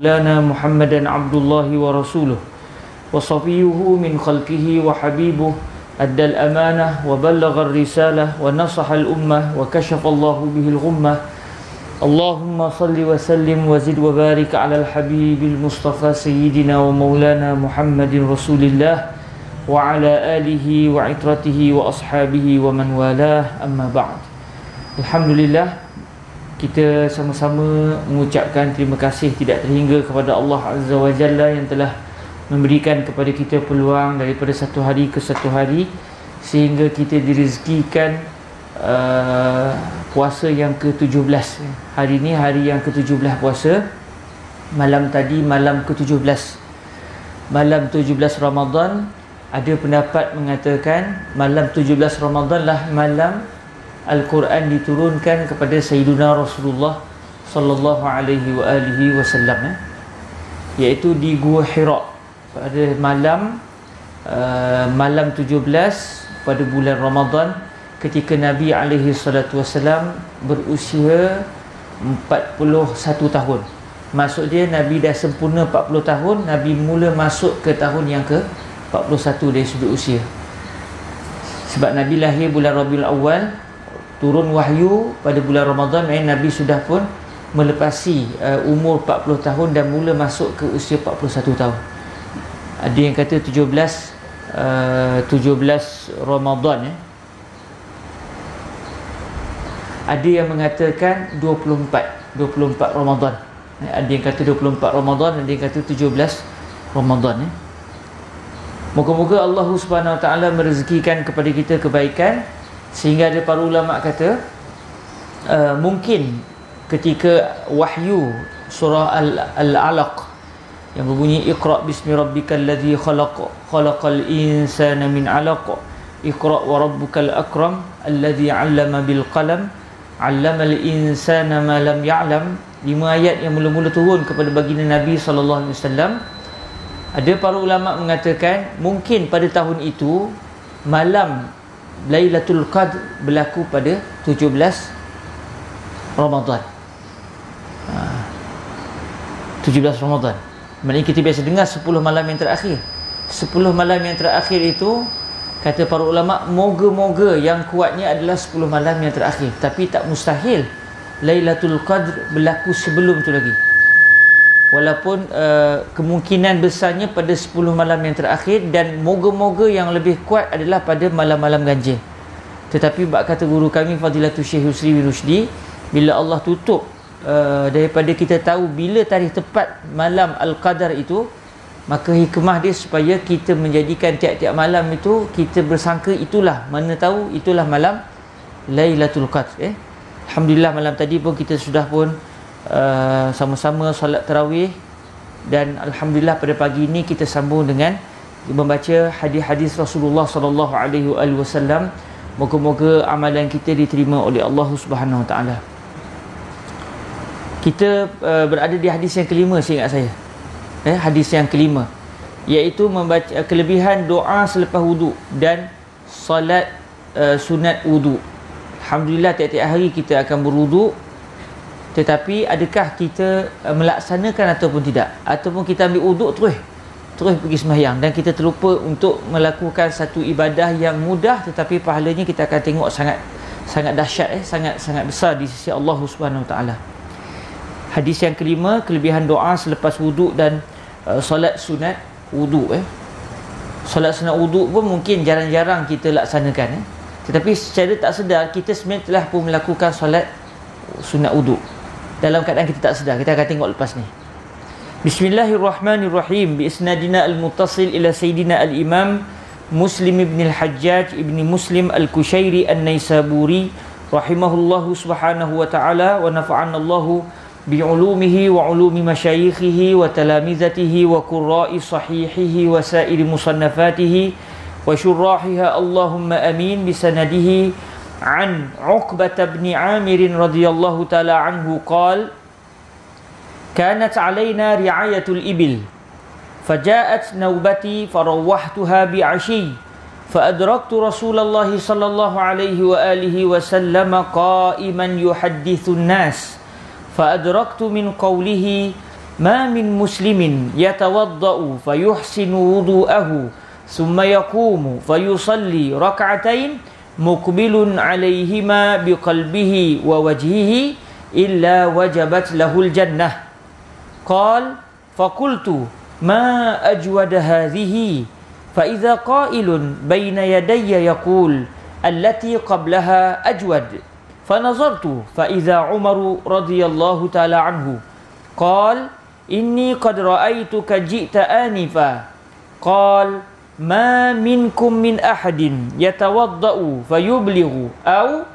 لنا محمدا عبد الله ورسوله وصفيه من خلقه وحبيبه أدى الأمانة وبلغ الرسالة ونصح الأمة وكشف الله به الغمة اللهم صل وسلم وزد وبارك على الحبيب المصطفى سيدنا ومولانا محمد رسول الله وعلى آله وعترته وأصحابه ومن والاه أما بعد. Alhamdulillah, kita sama-sama mengucapkan terima kasih tidak terhingga kepada Allah Azza wa Jalla yang telah memberikan kepada kita peluang daripada satu hari ke satu hari sehingga kita direzekikan puasa yang ke-17. Hari ini hari yang ke-17 puasa. Malam tadi malam ke-17. Malam 17 Ramadan, ada pendapat mengatakan malam 17 Ramadan lah malam Al-Quran diturunkan kepada Sayyiduna Rasulullah sallallahu alaihi wa alihi wasallam, iaitu di Gua Hira pada malam 17 pada bulan Ramadan, ketika Nabi alaihi salatu wasallam berusia 41 tahun. Maksud dia Nabi dah sempurna 40 tahun, Nabi mula masuk ke tahun yang ke-41 dari sudut usia. Sebab Nabi lahir bulan Rabiul Awal, turun wahyu pada bulan Ramadan, Nabi sudah pun melepasi umur 40 tahun dan mula masuk ke usia 41 tahun. Ada yang kata 17 Ramadan, ada yang mengatakan 24 Ramadan. Ada yang kata 24 Ramadan, ada yang kata 17 Ramadan. Moga-moga Allah Subhanahu Wa Taala merezekikan kepada kita kebaikan, sehingga ada para ulama kata mungkin ketika wahyu surah Al-Alaq yang berbunyi Iqra bismi rabbikal ladzi khalaq khalaqal insana min 'alaq Iqra wa rabbukal akram alladzi 'allama bil qalam 'allamal insana ma lam ya'lam. 5 ayat yang mula-mula turun kepada baginda Nabi sallallahu alaihi wasallam. Ada para ulama mengatakan mungkin pada tahun itu malam Lailatul Qadr berlaku pada 17 Ramadan. 17 Ramadan. Maksudnya kita biasa dengar 10 malam yang terakhir. 10 malam yang terakhir itu, kata para ulama, moga-moga yang kuatnya adalah 10 malam yang terakhir. Tapi tak mustahil Lailatul Qadr berlaku sebelum tu lagi. Walaupun kemungkinan besarnya pada 10 malam yang terakhir, dan moga-moga yang lebih kuat adalah pada malam-malam ganjil. Tetapi bab kata guru kami Fadilatul Syekh Yusri bin Rushdi, bila Allah tutup daripada kita tahu bila tarikh tepat malam Al-Qadar itu, maka hikmah dia supaya kita menjadikan tiap-tiap malam itu kita bersangka itulah, mana tahu itulah malam Lailatul Qadr. Alhamdulillah, malam tadi pun kita sudah pun sama-sama solat tarawih, dan alhamdulillah pada pagi ini kita sambung dengan membaca hadis-hadis Rasulullah sallallahu alaihi wasallam. Moga-moga amalan kita diterima oleh Allah Subhanahu Wa Taala. Kita berada di hadis yang kelima, seingat saya. Hadis yang kelima, iaitu membaca kelebihan doa selepas wuduk dan solat sunat wuduk. Alhamdulillah, tiap-tiap hari kita akan berwuduk. Tetapi adakah kita melaksanakan ataupun tidak? Ataupun kita ambil wuduk terus pergi sembahyang, dan kita terlupa untuk melakukan satu ibadah yang mudah tetapi pahalanya kita akan tengok sangat dahsyat, sangat besar di sisi Allah Subhanahu Wa Taala. Hadis yang kelima, kelebihan doa selepas wuduk dan solat sunat wuduk. Solat sunat wuduk pun mungkin jarang-jarang kita laksanakan, tetapi secara tak sedar kita sebenarnya telah pun melakukan solat sunat wuduk dalam keadaan kita tak sedar. Kita akan tengok lepas ni. Bismillahirrahmanirrahim. Bi isnadina al-muttasil ila Sayyidina al-Imam Muslim ibn al-Hajjaj ibn Muslim al-Kushairi an-Naisaburi rahimahullahu subhanahu wa ta'ala, wa nafa'ana Allahu bi'ulumihi wa ulumi masyayikhihi wa talamizatihi wa qurra'i sahihihi wa sa'iri musannafatihi wa syurrahiha Allahumma amin. Bisanadihi an Uqbah bin Amir radhiyallahu ta'ala anhu qala kanat alaina ri'ayatul ibil faja'at nawbati farawwahtuha bi'ashi فأدركت رسول الله صلى الله عليه وآله وسلم قائما يحدث الناس فأدركت من قوله ma min muslimin yatawadda'u fayuhsinu wudu'ahu thumma yaqumu fayusalli rak'atain muqbilun 'alayhima biqalbihi wa wajhihi illa wajabat lahul jannah. Qal faqultu ma ajwada hadhihi fa idza qailun baina yadayya yaqul allati qablaha ajwad fa nazartu fa idza Umar radhiyallahu ta'ala anhu qal inni qad ra'aytuka ji'ta anifa qal ma minkum min ahadin yatawadda'u fayublighu aw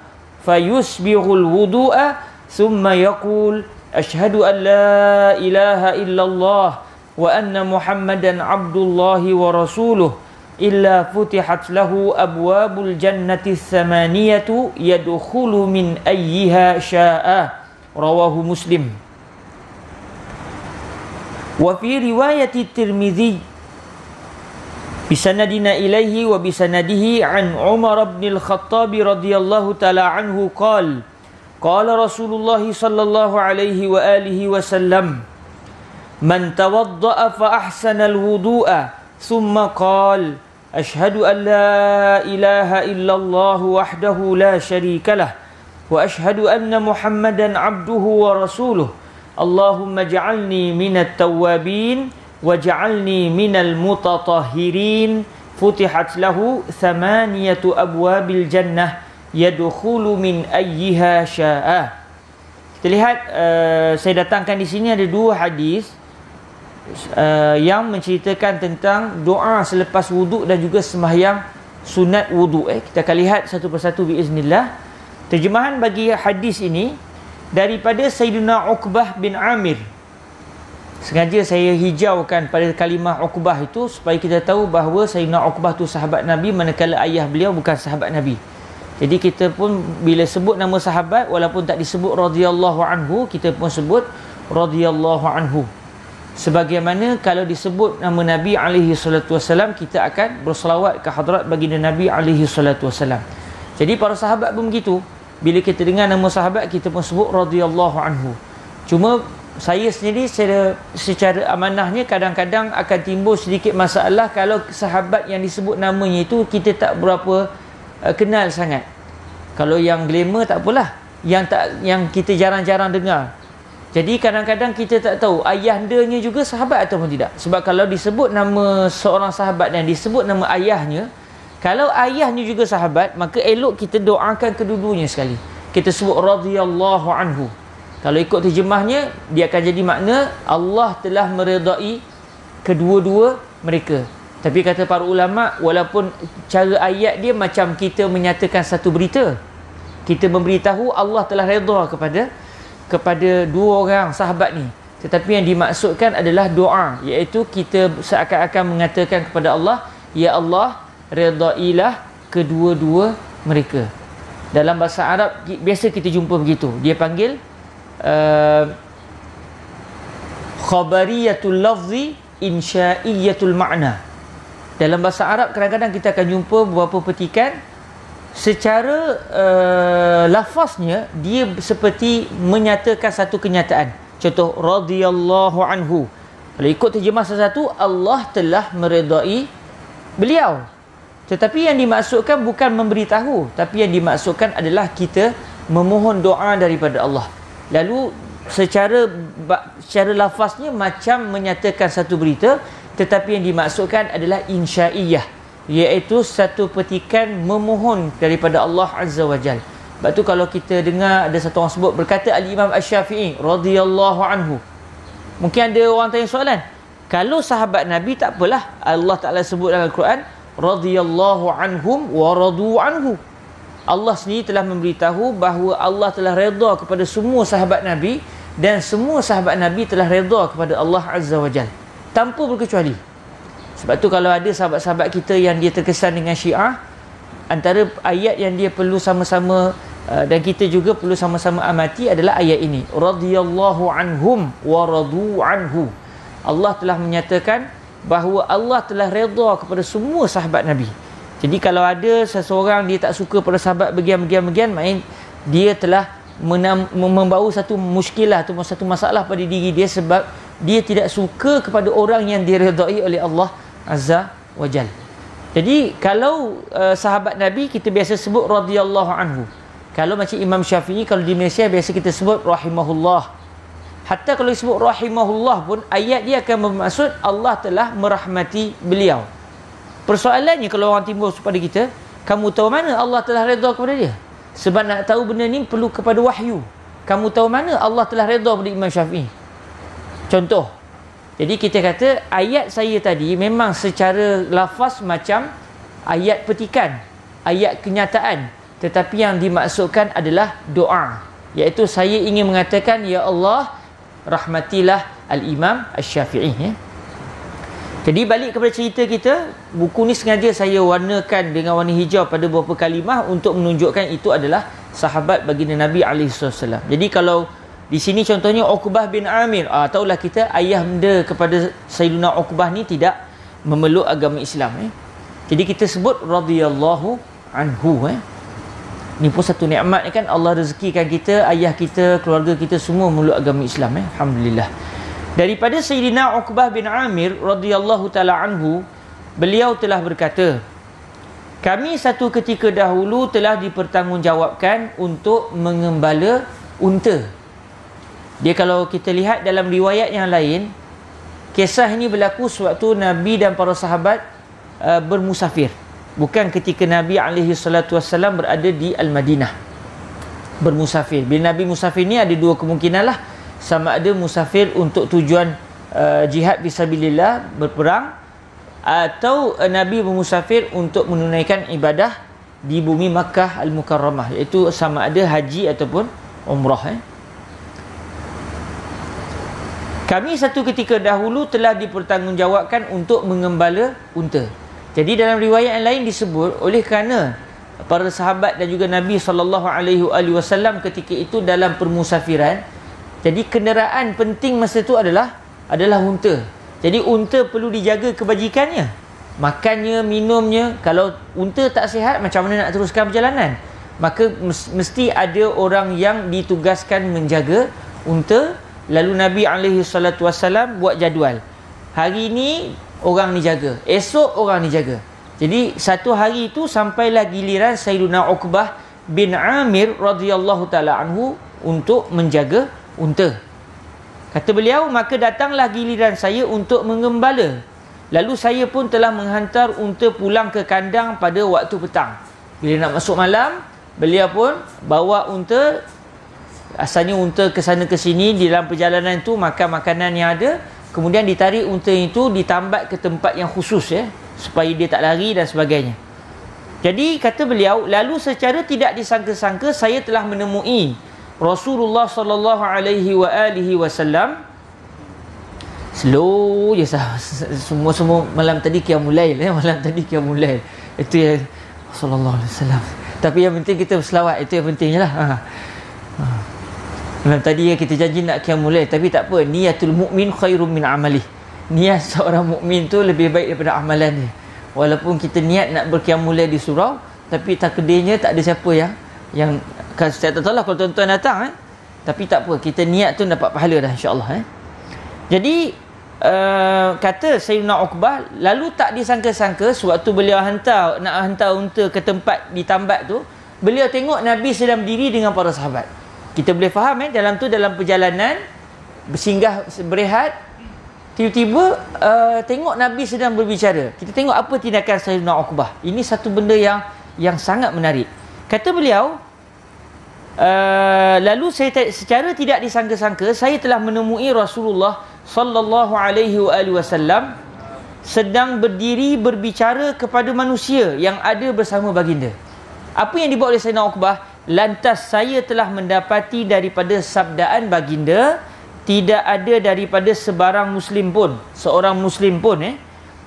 fayusbighul wudu'a thumma yaqul ashhadu an la ilaha illallah wa anna muhammadan abdullahi wa rasuluh illa futihat lahu abwabul jannati thamaniyatu yadkhulu min ayyiha sya'a. Rawahu Muslim. Wa fi riwayati Tirmidzi bisanadina ilaihi wa bisanadihi an Umar bin al-Khattab radhiyallahu ta'ala anhu qala qala Rasulullah sallallahu alaihi wa alihi wasallam man tawadda'a fa ahsana al-wudu'a thumma qala ashhadu an la ilaha illallah wahdahu la sharika lah wa ashhadu anna muhammadan abduhu wa rasuluh Allahumma ja'alni minat tawwabin waj'alni minal mutatahhirin futihat lahu thamaniyatu abwabil jannah yadkhulu min ayyiha sya'a. Kita lihat saya datangkan di sini ada dua hadis yang menceritakan tentang doa selepas wuduk dan juga sembahyang sunat wuduk. Kita akan lihat satu persatu biiznillah. Terjemahan bagi hadis ini daripada Sayyidina Uqbah bin Amir. Sengaja saya hijaukan pada kalimah Uqbah itu supaya kita tahu bahawa Sayyidina Uqbah tu sahabat Nabi, manakala ayah beliau bukan sahabat Nabi. Jadi kita pun bila sebut nama sahabat, walaupun tak disebut radhiyallahu anhu, kita pun sebut radhiyallahu anhu. Sebagaimana kalau disebut nama Nabi alaihi salatu wasalam, kita akan berselawat ke hadrat baginda Nabi alaihi salatu wasalam. Jadi para sahabat pun begitu. Bila kita dengar nama sahabat, kita pun sebut radhiyallahu anhu. Cuma saya sendiri secara amanahnya kadang-kadang akan timbul sedikit masalah kalau sahabat yang disebut namanya itu kita tak berapa kenal sangat. Kalau yang glamour tak apalah, yang kita jarang-jarang dengar. Jadi kadang-kadang kita tak tahu ayahandanya juga sahabat ataupun tidak. Sebab kalau disebut nama seorang sahabat dan disebut nama ayahnya, kalau ayahnya juga sahabat, maka elok kita doakan kedua-duanya sekali. Kita sebut radhiyallahu anhu. Kalau ikut terjemahnya, dia akan jadi makna Allah telah meredai kedua-dua mereka. Tapi kata para ulama, walaupun cara ayat dia macam kita menyatakan satu berita, kita memberitahu Allah telah redha kepada dua orang sahabat ni. Tetapi yang dimaksudkan adalah doa, iaitu kita seakan-akan mengatakan kepada Allah, ya Allah, redailah kedua-dua mereka. Dalam bahasa Arab biasa kita jumpa begitu. Dia panggil khabariyatul lafzi, insyaiyatul ma'na. Dalam bahasa Arab kadang-kadang kita akan jumpa beberapa petikan secara lafaznya dia seperti menyatakan satu kenyataan. Contoh radhiyallahu anhu. Kalau ikut terjemah satu, Allah telah meredai beliau. Tetapi yang dimaksudkan bukan memberitahu, tapi yang dimaksudkan adalah kita memohon doa daripada Allah. Lalu secara lafaznya macam menyatakan satu berita, tetapi yang dimaksudkan adalah insyaiyah, iaitu satu petikan memohon daripada Allah Azza wa Jal. Sebab tu kalau kita dengar ada satu orang sebut, berkata Al-Imam Asy-Syafi'i radhiyallahu anhu. Mungkin ada orang tanya soalan, kalau sahabat Nabi tak apalah, Allah Ta'ala sebut dalam Al-Quran radhiyallahu anhum wa radu anhu. Allah sendiri telah memberitahu bahawa Allah telah redha kepada semua sahabat Nabi, dan semua sahabat Nabi telah redha kepada Allah Azza wa Jal, tanpa berkecuali. Sebab tu kalau ada sahabat-sahabat kita yang dia terkesan dengan Syiah, antara ayat yang dia perlu sama-sama dan kita juga perlu sama-sama amati adalah ayat ini, radhiyallahu anhum wa radu anhu. Allah telah menyatakan bahawa Allah telah redha kepada semua sahabat Nabi. Jadi kalau ada seseorang dia tak suka pada sahabat bagian-bagian, maknanya dia telah membawa satu muskilah atau satu masalah pada diri dia, sebab dia tidak suka kepada orang yang diredai oleh Allah Azza wa Jal. Jadi kalau sahabat Nabi kita biasa sebut radhiyallahu anhu. Kalau macam Imam Syafi'i, kalau di Malaysia biasa kita sebut rahimahullah. Hatta kalau disebut rahimahullah pun ayat dia akan bermaksud Allah telah merahmati beliau. Persoalannya kalau orang timbul kepada kita, kamu tahu mana Allah telah redha kepada dia? Sebab nak tahu benda ni perlu kepada wahyu. Kamu tahu mana Allah telah redha kepada Imam Syafi'i? Contoh. Jadi kita kata ayat saya tadi memang secara lafaz macam ayat petikan, ayat kenyataan, tetapi yang dimaksudkan adalah doa, iaitu saya ingin mengatakan, ya Allah, rahmatilah al-Imam Asy-Syafi'i, ya. Jadi balik kepada cerita kita, buku ni sengaja saya warnakan dengan warna hijau pada beberapa kalimah untuk menunjukkan itu adalah sahabat baginda Nabi SAW. Jadi kalau di sini contohnya Uqbah bin Amir, tahulah kita ayahanda kepada Sayyidina Uqbah ni tidak memeluk agama Islam, Jadi kita sebut radhiyallahu anhu, Ni pun satu nikmat kan, Allah rezekikan kita, ayah kita, keluarga kita semua memeluk agama Islam, Alhamdulillah. Daripada Sayyidina Uqbah bin Amir radhiyallahu taala anhu, beliau telah berkata, kami satu ketika dahulu telah dipertanggungjawabkan untuk mengembala unta. Dia kalau kita lihat dalam riwayat yang lain, kisah ini berlaku sewaktu Nabi dan para sahabat bermusafir. Bukan ketika Nabi SAW berada di Al-Madinah bermusafir. Bila Nabi musafir ni ada dua kemungkinan lah. Sama ada musafir untuk tujuan jihad fisabilillah, berperang, atau Nabi bermusafir untuk menunaikan ibadah di bumi Makkah Al-Mukarramah, iaitu sama ada haji ataupun umrah. Kami satu ketika dahulu telah dipertanggungjawabkan untuk mengembala unta. Jadi dalam riwayat yang lain disebut oleh kerana para sahabat dan juga Nabi SAW ketika itu dalam permusafiran, jadi kenderaan penting masa itu adalah unta. Jadi unta perlu dijaga kebajikannya, makannya, minumnya. Kalau unta tak sihat, macam mana nak teruskan perjalanan? Maka mesti ada orang yang ditugaskan menjaga unta. Lalu Nabi SAW buat jadual. Hari ini orang ni jaga, esok orang ni jaga. Jadi satu hari itu sampailah giliran Sayyidina Uqbah bin Amir radhiyallahu taala anhu untuk menjaga unta. Kata beliau, maka datanglah giliran saya untuk mengembala. Lalu saya pun telah menghantar unta pulang ke kandang pada waktu petang. Bila nak masuk malam, beliau pun bawa unta. Asalnya unta ke sana ke sini, di dalam perjalanan itu makan makanan yang ada, kemudian ditarik unta itu, ditambat ke tempat yang khusus, supaya dia tak lari dan sebagainya. Jadi kata beliau, lalu secara tidak disangka-sangka saya telah menemui Rasulullah sallallahu alaihi wasallam. Slow je semua malam tadi qiyamul lail, malam tadi qiyamul lail. Itu yang sallallahu alaihi wasallam. Tapi yang penting kita berselawat, itu yang pentingnya lah. Malam tadi kita janji nak qiyamul lail, tapi tak apa, niyatul mukmin khairum min amalih. Niat seorang mukmin tu lebih baik daripada amalan dia. Walaupun kita niat nak berqiyamul lail di surau, tapi takdirnya tak ada siapa yang saya tak tahu lah kalau tuan-tuan datang, tapi tak apa, kita niat tu dapat pahala dah, insya-Allah. Jadi kata Sayyidina Uqbah, lalu tak disangka-sangka sewaktu beliau nak hantar unta ke tempat ditambat tu, beliau tengok Nabi sedang berdiri dengan para sahabat. Kita boleh faham dalam perjalanan bersinggah, berehat, tiba-tiba tengok Nabi sedang berbicara. Kita tengok apa tindakan Sayyidina Uqbah. Ini satu benda yang sangat menarik. Kata beliau, lalu saya secara tidak disangka-sangka saya telah menemui Rasulullah sallallahu alaihi wasallam sedang berdiri berbicara kepada manusia yang ada bersama baginda. Apa yang dibuat oleh Sayyidina Uqbah? Lantas saya telah mendapati daripada sabdaan baginda, tidak ada daripada sebarang muslim pun, seorang muslim pun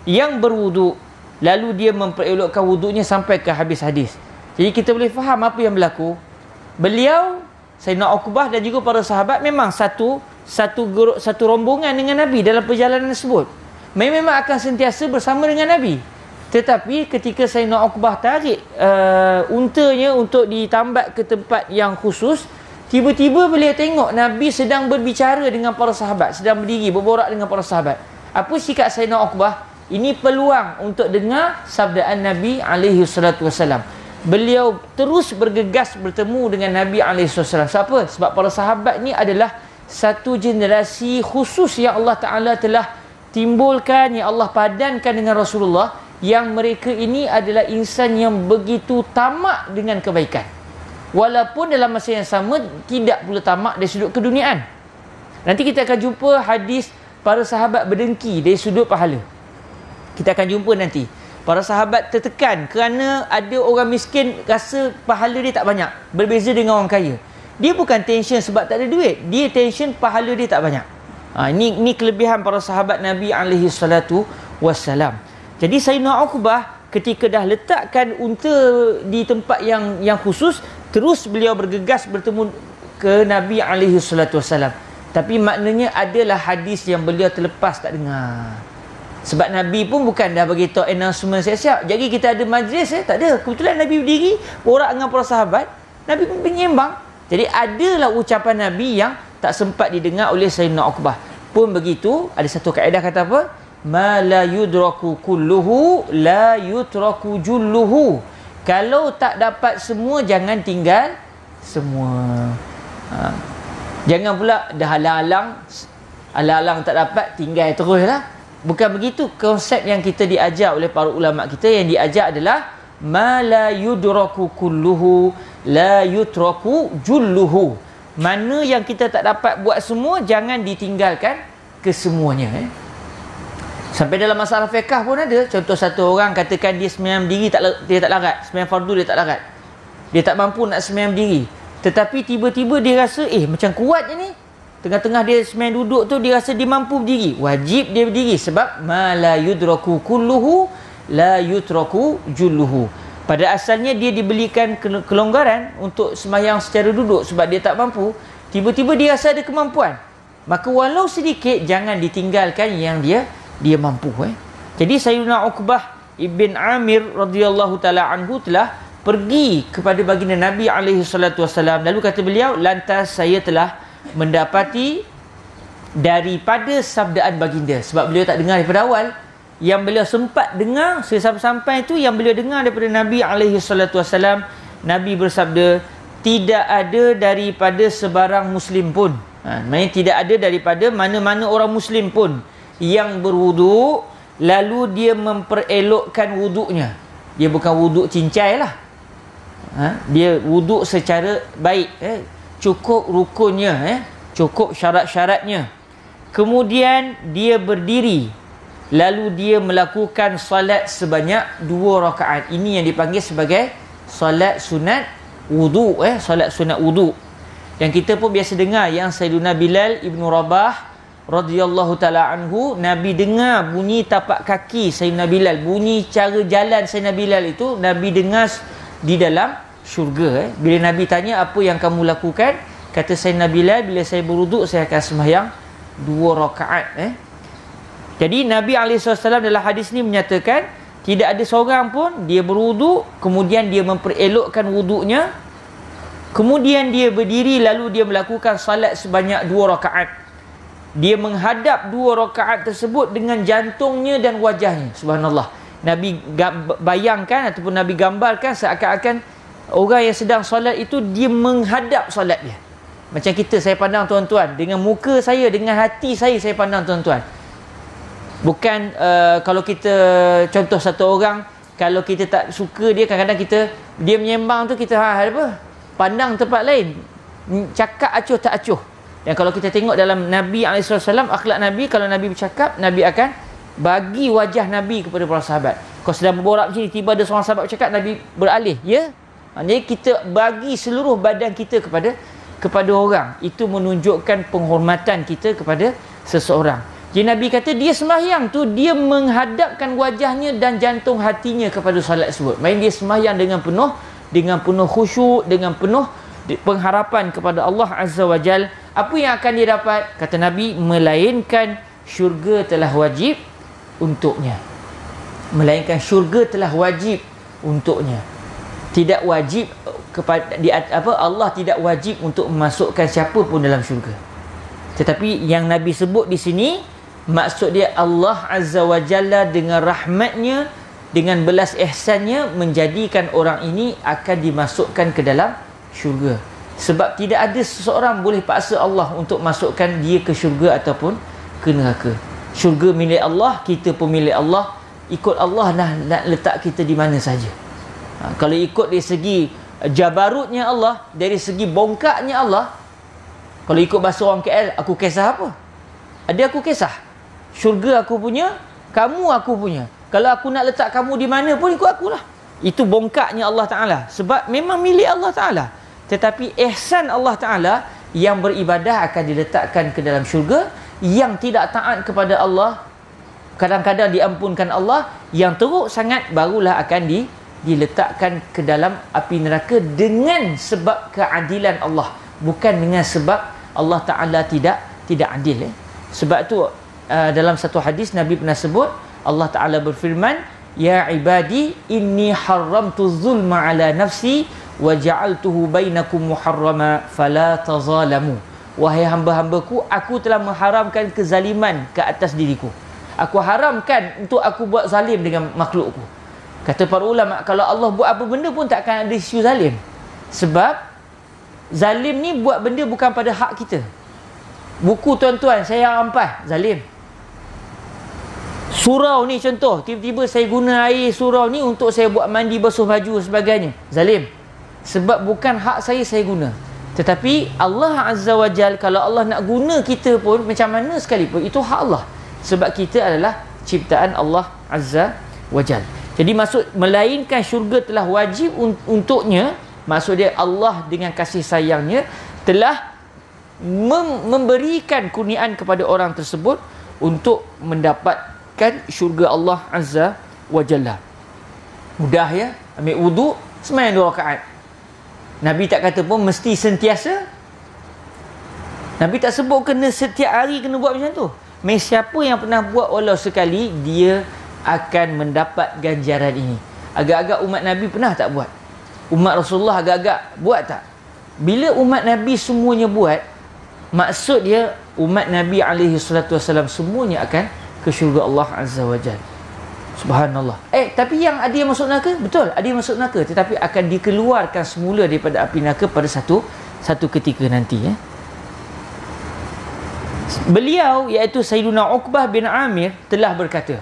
yang berwuduk lalu dia memperelokkan wuduknya sampai ke habis hadis. Jadi kita boleh faham apa yang berlaku. Beliau, Sayyidina Uqbah dan juga para sahabat memang satu rombongan dengan Nabi dalam perjalanan tersebut. Memang akan sentiasa bersama dengan Nabi. Tetapi ketika Sayyidina Uqbah tarik untanya untuk ditambat ke tempat yang khusus, Tiba-tiba beliau tengok Nabi sedang berbicara dengan para sahabat, sedang berdiri berborak dengan para sahabat. Apa sikap Sayyidina Uqbah? Ini peluang untuk dengar sabdaan Nabi alaihi salatu wasalam. Beliau terus bergegas bertemu dengan Nabi alaihi salatu wasalam. Siapa? Sebab para sahabat ni adalah satu generasi khusus yang Allah Ta'ala telah timbulkan, yang Allah padankan dengan Rasulullah, yang mereka ini adalah insan yang begitu tamak dengan kebaikan. Walaupun dalam masa yang sama tidak pula tamak dari sudut keduniaan. Nanti kita akan jumpa hadis para sahabat berdengki dari sudut pahala. Kita akan jumpa nanti. Para sahabat tertekan kerana ada orang miskin rasa pahala dia tak banyak. Berbeza dengan orang kaya. Dia bukan tension sebab tak ada duit. Dia tension pahala dia tak banyak. Ini kelebihan para sahabat Nabi alaihi salatu wassalam. Jadi Sayyidina Uqbah ketika dah letakkan unta di tempat yang khusus, terus beliau bergegas bertemu ke Nabi alaihi salatu wassalam. Tapi maknanya adalah hadis yang beliau terlepas tak dengar. Sebab Nabi pun bukan dah bagi tahu announcement siap-siap. Jadi kita ada majlis, tak ada. Kebetulan Nabi berdiri, borak dengan para sahabat. Nabi pun penyembang. Jadi adalah ucapan Nabi yang tak sempat didengar oleh Sayyidina Uqbah. Pun begitu, ada satu kaedah kata apa? Ma la yudraku kulluhu la yutraku julluhu. Kalau tak dapat semua, jangan tinggal semua. Jangan pula dah alang-alang tak dapat, tinggal terus lah. Bukan begitu konsep yang kita diajar oleh para ulama kita. Yang diajar adalah ma la yudraku kulluhu la yutraku julluhu. Mana yang kita tak dapat buat semua, jangan ditinggalkan kesemuanya. Sampai dalam masalah fiqh pun ada. Contoh satu orang katakan dia sembahyang berdiri dia tak larat, sembahyang fardu dia tak larat, dia tak mampu nak sembahyang berdiri, tetapi tiba-tiba dia rasa macam kuat je ni, tengah-tengah dia sembahyang duduk tu dia rasa dia mampu berdiri, wajib dia berdiri. Sebab ma la yudraku kulluhu la yutraku julluhu. Pada asalnya dia diberikan kelonggaran untuk sembahyang secara duduk sebab dia tak mampu. Tiba-tiba dia rasa ada kemampuan, maka walau sedikit jangan ditinggalkan yang dia mampu. Jadi Sayyidina Uqbah ibn Amir radhiyallahu taala anhu telah pergi kepada baginda Nabi alaihi salatu wasallam. Lalu kata beliau, lantas saya telah mendapati daripada sabdaan baginda. Sebab beliau tak dengar daripada awal. Yang beliau sempat dengar sampai itu yang beliau dengar daripada Nabi alaihi salatu wasallam. Nabi bersabda, tidak ada daripada sebarang muslim pun, maksudnya tidak ada daripada mana-mana orang muslim pun yang berwuduk lalu dia memperelokkan wuduknya. Dia bukan wuduk cincai lah, dia wuduk secara baik, cukup rukunnya, cukup syarat-syaratnya. Kemudian dia berdiri lalu dia melakukan solat sebanyak 2 rakaat. Ini yang dipanggil sebagai solat sunat wuduk, solat sunat wuduk. Yang kita pun biasa dengar yang Sayyidina Bilal ibn Rabah radhiyallahu taala anhu, Nabi dengar bunyi tapak kaki Sayyidina Bilal, bunyi cara jalan Sayyidina Bilal itu Nabi dengar di dalam syurga. Bila Nabi tanya, apa yang kamu lakukan? Kata Sayyidina Bilal, bila saya berwuduk saya akan sembahyang 2 rakaat. Jadi Nabi SAW dalam hadis ni menyatakan tidak ada seorang pun dia berwuduk kemudian dia memperelokkan wuduknya, kemudian dia berdiri lalu dia melakukan salat sebanyak 2 rakaat. Dia menghadap 2 rakaat tersebut dengan jantungnya dan wajahnya. Subhanallah. Nabi bayangkan ataupun Nabi gambarkan seakan-akan orang yang sedang solat itu dia menghadap solat dia. Macam kita, saya pandang tuan-tuan, dengan muka saya, dengan hati saya pandang tuan-tuan. Bukan kalau kita contoh satu orang, kalau kita tak suka dia, kadang-kadang dia menyembang tu kita apa? Pandang tempat lain. Cakap acuh tak acuh. Dan kalau kita tengok dalam Nabi SAW, akhlak Nabi, kalau Nabi bercakap, Nabi akan bagi wajah Nabi kepada para sahabat. Kalau sedang berborak macam ni, tiba ada seorang sahabat bercakap, Nabi beralih. Jadi kita bagi seluruh badan kita kepada orang. Itu menunjukkan penghormatan kita kepada seseorang. Jadi Nabi kata dia sembahyang tu, dia menghadapkan wajahnya dan jantung hatinya kepada solat tersebut. Main dia sembahyang dengan penuh khusyuk, dengan penuh pengharapan kepada Allah Azza wa Jal. Apa yang akan dia dapat? Kata Nabi, melainkan syurga telah wajib untuknya. Melainkan syurga telah wajib untuknya. Tidak wajib kepada Allah tidak wajib untuk memasukkan siapa pun dalam syurga. Tetapi yang Nabi sebut di sini, maksud dia Allah Azza wa Jalla dengan rahmatnya, dengan belas ihsannya menjadikan orang ini akan dimasukkan ke dalam syurga. Sebab tidak ada seseorang boleh paksa Allah untuk masukkan dia ke syurga ataupun ke neraka. Syurga milik Allah, kita pun milik Allah. Ikut Allah nak letak kita di mana saja. Kalau ikut dari segi jabarutnya Allah, dari segi bongkaknya Allah, kalau ikut bahasa orang KL, aku kisah apa? Ada aku kisah. Syurga aku punya, kamu aku punya. Kalau aku nak letak kamu di mana pun, ikut akulah. Itu bongkaknya Allah Ta'ala. Sebab memang milik Allah Ta'ala. Tetapi ihsan Allah Ta'ala, yang beribadah akan diletakkan ke dalam syurga. Yang tidak taat kepada Allah, kadang-kadang diampunkan Allah. Yang teruk sangat, barulah akan diletakkan ke dalam api neraka dengan sebab keadilan Allah, bukan dengan sebab Allah Ta'ala tidak adil. Sebab tu dalam satu hadis Nabi pernah sebut, Allah Ta'ala berfirman, ya ibadi inni haramtu zulma ala nafsi wa ja'altuhu bainakum muharrama fala tazalamu. Wahai hamba-hambaku, aku telah mengharamkan kezaliman ke atas diriku. Aku haramkan untuk aku buat zalim dengan makhlukku. Kata para ulama, kalau Allah buat apa benda pun tak akan ada isu zalim. Sebab zalim ni buat benda bukan pada hak kita. Buku tuan-tuan saya rampas, zalim. Surau ni contoh, tiba-tiba saya guna air surau ni untuk saya buat mandi, basuh baju sebagainya, zalim. Sebab bukan hak saya guna. Tetapi Allah Azza wa Jal, kalau Allah nak guna kita pun macam mana sekalipun, itu hak Allah. Sebab kita adalah ciptaan Allah Azza wa Jal. Jadi maksud melainkan syurga telah wajib untuknya, maksud dia Allah dengan kasih sayangnya telah memberikan kurniaan kepada orang tersebut untuk mendapatkan syurga Allah Azza wa Jalla. Mudah ya, ambil wudu, sembahyang 2 rakaat. Nabi tak kata pun mesti sentiasa. Nabi tak sebut kena setiap hari kena buat macam tu. Siapa yang pernah buat walau sekali, dia akan mendapat ganjaran ini. Agak-agak umat Nabi pernah tak buat? Umat Rasulullah agak-agak buat tak? Bila umat Nabi semuanya buat, maksud dia umat Nabi SAW semuanya akan ke syurga Allah Azza wa Jalla. Subhanallah. Tapi yang ada yang masuk neraka, betul, ada yang masuk neraka, tetapi akan dikeluarkan semula daripada api neraka pada satu ketika nanti. Beliau, iaitu Sayyiduna Uqbah bin Amir, telah berkata,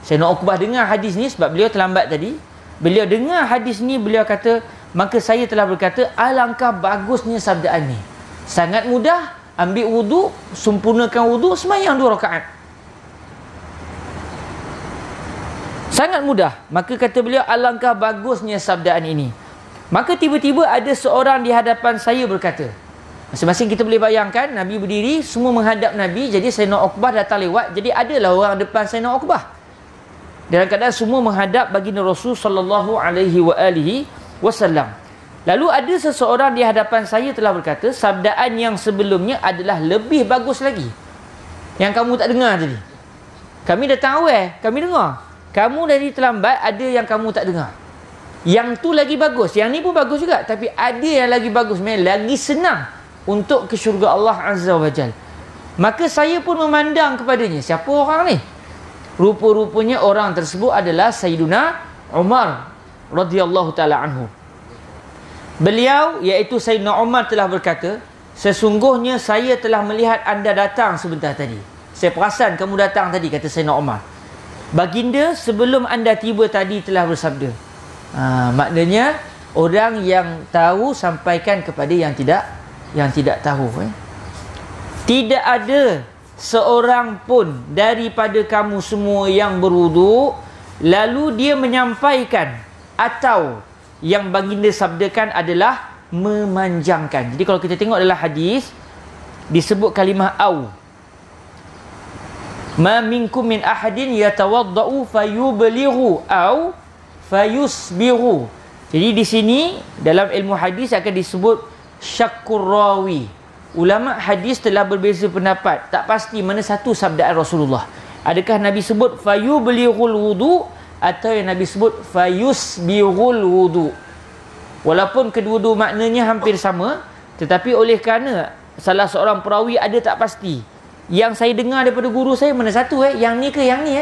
Sayyidina Uqbah dengar hadis ni sebab beliau terlambat tadi. Beliau dengar hadis ni, beliau kata, maka saya telah berkata, alangkah bagusnya sabdaan ni. Sangat mudah, ambil wudu, sempurnakan wudu, sembahyang 2 rakaat. Sangat mudah. Maka kata beliau, alangkah bagusnya sabdaan ini. Maka tiba-tiba ada seorang di hadapan saya berkata, masing-masing kita boleh bayangkan, Nabi berdiri, semua menghadap Nabi. Jadi Sayyidina Uqbah datang lewat. Jadi adalah orang depan Sayyidina Uqbah. Dalam keadaan semua menghadap baginda Rasul sallallahu alaihi wasallam. Lalu ada seseorang di hadapan saya telah berkata, sabdaan yang sebelumnya adalah lebih bagus lagi. Yang kamu tak dengar tadi. Kami datang awal, kami dengar. Kamu dari terlambat, ada yang kamu tak dengar. Yang tu lagi bagus. Yang ni pun bagus juga. Tapi ada yang lagi bagus. Memang lagi senang untuk ke syurga Allah Azza wa Jal. Maka saya pun memandang kepadanya. Siapa orang ni? Rupa-rupanya orang tersebut adalah Sayyiduna Umar radhiyallahu ta'ala anhu. Beliau, iaitu Sayyidina Umar, telah berkata, sesungguhnya saya telah melihat anda datang sebentar tadi. Saya perasan kamu datang tadi, kata Sayyidina Umar. Baginda sebelum anda tiba tadi telah bersabda. Maknanya orang yang tahu sampaikan kepada yang tidak tahu. Tidak ada seorang pun daripada kamu semua yang berwudu lalu dia menyampaikan atau yang baginda sabdakan adalah memanjangkan. Jadi kalau kita tengok dalam hadis disebut kalimah au. Ma minkum min ahadin yatawaddau fayublighu au fayusbighu. Jadi di sini dalam ilmu hadis akan disebut syakkur rawi. Ulama hadis telah berbeza pendapat, tak pasti mana satu sabdaan Rasulullah. Adakah Nabi sebut fayublighul wudu atau yang Nabi sebut fayusbighul wudu. Walaupun kedua-dua maknanya hampir sama, tetapi oleh kerana salah seorang perawi ada tak pasti, yang saya dengar daripada guru saya mana satu yang ni ke yang ni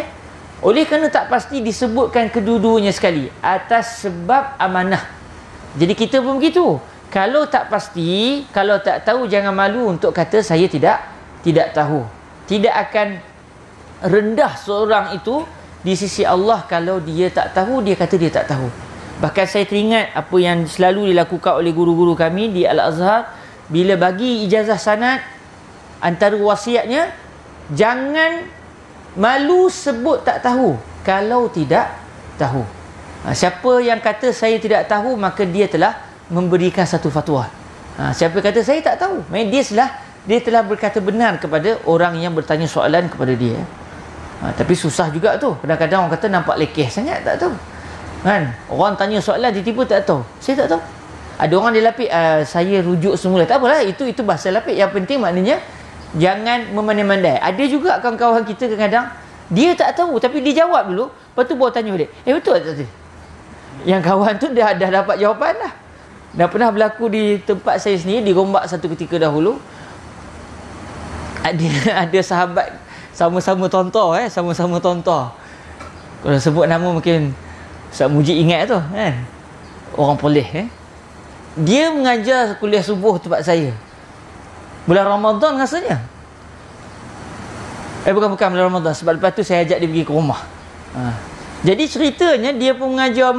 oleh kerana tak pasti disebutkan kedua-duanya sekali atas sebab amanah. Jadi kita pun begitu. Kalau tak pasti, kalau tak tahu, jangan malu untuk kata saya tidak tahu. Tidak akan rendah seorang itu di sisi Allah kalau dia tak tahu, dia kata dia tak tahu. Bahkan saya teringat apa yang selalu dilakukan oleh guru-guru kami di Al-Azhar, bila bagi ijazah sanad, antara wasiatnya, jangan malu sebut tak tahu kalau tidak tahu. Siapa yang kata saya tidak tahu, maka dia telah memberikan satu fatwa. Siapa kata saya tak tahu, dia telah berkata benar kepada orang yang bertanya soalan kepada dia. Tapi susah juga tu. Kadang-kadang orang kata nampak lekeh sangat, tak tahu. Kan? Orang tanya soalan tiba-tiba tak tahu. Saya tak tahu. Ada orang dia lapik, saya rujuk semula. Tak apalah, itu bahasa lapik. Yang penting maknanya jangan memandai-mandai. Ada juga kawan-kawan kita kadang-kadang dia tak tahu tapi dia jawab dulu, lepas tu baru tanya balik. Betul tak tadi? Yang kawan tu dah dapat jawapan dah. Dah pernah berlaku di tempat saya sendiri, di Gombak satu ketika dahulu. Ada sahabat sama-sama tontor sama-sama tontor. Kalau sebut nama mungkin Ustaz Mujib ingat tu kan. Orang Perlis Dia mengajar kuliah subuh tempat saya. Bulan Ramadan rasanya. Bukan bulan Ramadan, sebab lepas tu saya ajak dia pergi ke rumah. Jadi ceritanya dia pun mengajar.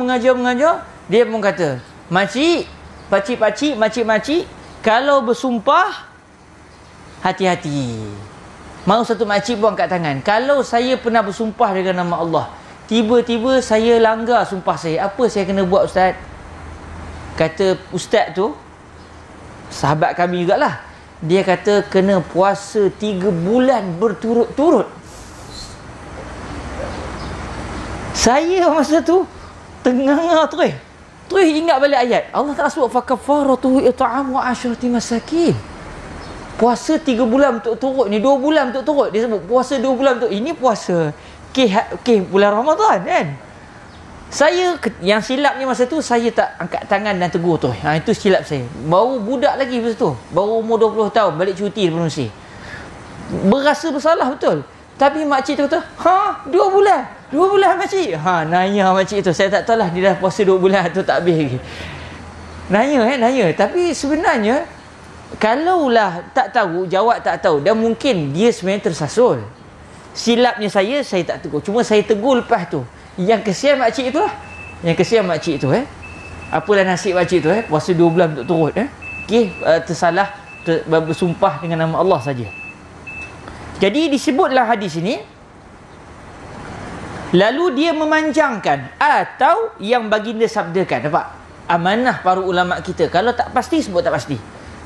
Dia pun kata, makcik, pakcik, makcik, kalau bersumpah hati-hati. Mau satu makcik pun angkat tangan. Kalau saya pernah bersumpah dengan nama Allah, tiba-tiba saya langgar sumpah saya, apa saya kena buat ustaz? Kata ustaz tu, sahabat kami jugalah, dia kata kena puasa 3 bulan berturut-turut. Saya masa tu tengah terus ingat balik ayat Allah Ta'ala sebut fakafaratuhu it'amu 'asharati masakin. Puasa 3 bulan berturut-turut ni, 2 bulan berturut-turut. Dia sebut puasa 2 bulan berturut. Ini puasa bulan Ramadan kan. Saya yang silap ni masa tu, saya tak angkat tangan dan tegur tu. Itu silap saya. Baru budak lagi masa tu, baru umur 20 tahun, balik cuti di Penusir. Berasa bersalah betul. Tapi makcik tu kata, 2 bulan makcik. Nanya makcik tu. Saya tak tahulah dia dah puasa 2 bulan tu tak habis lagi. Nanya. Tapi sebenarnya kalaulah tak tahu, jawab tak tahu, dan mungkin dia sebenarnya tersasul. Silapnya saya tak tegur. Cuma saya tegur lepas tu. Yang kesian makcik tu lah. Apalah nasib makcik tu puasa 2 bulan berturut-turut tersalah, bersumpah dengan nama Allah saja. Jadi disebutlah hadis ini, lalu dia memanjangkan atau yang baginda sabdakan. Nampak? Amanah para ulama kita. Kalau tak pasti, sebut tak pasti.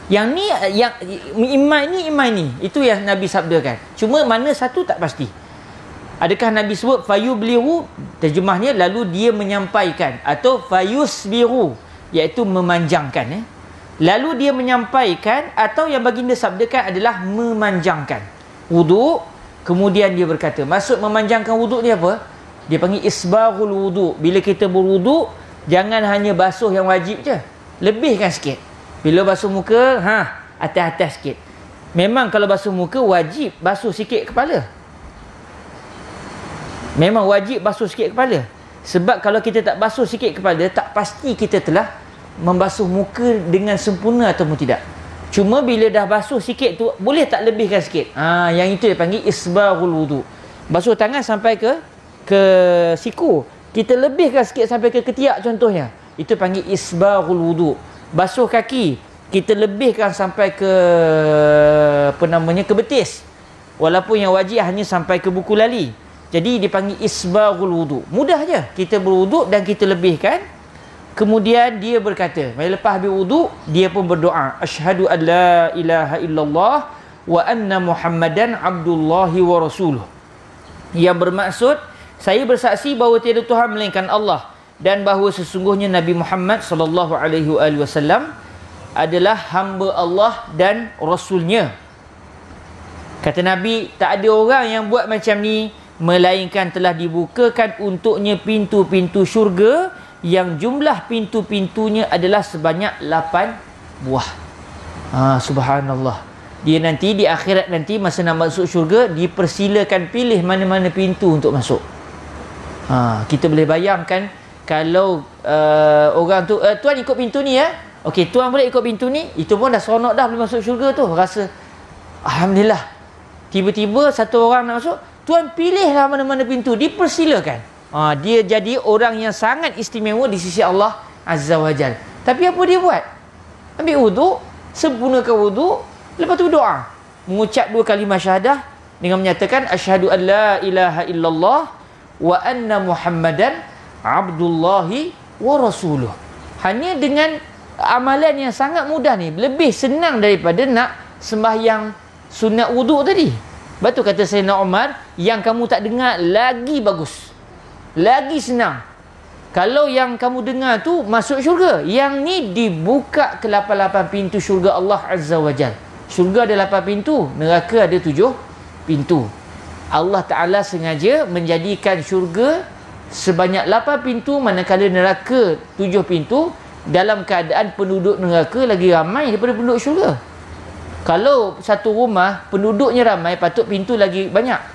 Yang ni, yang imam ni, itu yang Nabi sabdakan. Cuma mana satu tak pasti. Adakah Nabi sebut fayubliru, terjemahnya lalu dia menyampaikan, atau fayusbiru, iaitu memanjangkan. Lalu dia menyampaikan, atau yang baginda sabdakan adalah memanjangkan wuduk. Kemudian dia berkata, maksud memanjangkan wuduk ni apa? Dia panggil isbaghul wuduk. Bila kita berwuduk, jangan hanya basuh yang wajib je, lebihkan sikit. Bila basuh muka, atas-atas sikit. Memang kalau basuh muka wajib basuh sikit kepala. Memang wajib basuh sikit kepala. Sebab kalau kita tak basuh sikit kepala, tak pasti kita telah membasuh muka dengan sempurna ataupun tidak. Cuma bila dah basuh sikit tu, boleh tak lebihkan sikit. Yang itu dia panggil isbaghul wuduk. Basuh tangan sampai ke siku, kita lebihkan sikit sampai ke ketiak contohnya, itu panggil isbaghul wuduk. Basuh kaki, kita lebihkan sampai ke ke betis, walaupun yang wajib hanya sampai ke buku lali. Jadi dipanggil isbaghul wuduk. Mudah je, kita berwuduk dan kita lebihkan. Kemudian dia berkata, lepas habis wuduk, dia pun berdoa, asyhadu an la ilaha illallah wa anna muhammadan abdullahi wa rasuluh. Yang bermaksud, saya bersaksi bahawa tiada Tuhan melainkan Allah, dan bahawa sesungguhnya Nabi Muhammad sallallahu alaihi wasallam adalah hamba Allah dan Rasulnya. Kata Nabi, tak ada orang yang buat macam ni, melainkan telah dibukakan untuknya pintu-pintu syurga yang jumlah pintu-pintunya adalah sebanyak 8 buah. Subhanallah. Dia nanti di akhirat nanti masa nak masuk syurga, dipersilakan pilih mana-mana pintu untuk masuk. Kita boleh bayangkan kalau orang tu, tuan ikut pintu ni ya. Okey, tuan boleh ikut pintu ni. Itu pun dah seronok dah boleh masuk syurga tu. Rasa alhamdulillah. Tiba-tiba satu orang nak masuk, tuan pilihlah mana-mana pintu, dipersilakan. Dia jadi orang yang sangat istimewa di sisi Allah Azza wa Jal. Tapi apa dia buat? Ambil wuduk, sempurnakan wuduk, lepas tu doa, mengucap 2 kalimah syahadah dengan menyatakan asyhadu an la ilaha illallah wa anna Muhammadan abdullahi wa rasuluh. Hanya dengan amalan yang sangat mudah ni, lebih senang daripada nak sembahyang sunat wuduk tadi. Lepas tu kata Sayyidina Umar, yang kamu tak dengar lagi bagus, lagi senang. Kalau yang kamu dengar tu masuk syurga, yang ni dibuka ke 8 pintu syurga Allah Azza wa Jal. Syurga ada 8 pintu, neraka ada 7 pintu. Allah Ta'ala sengaja menjadikan syurga sebanyak 8 pintu, manakala neraka 7 pintu, dalam keadaan penduduk neraka lagi ramai daripada penduduk syurga. Kalau satu rumah penduduknya ramai, patut pintu lagi banyak.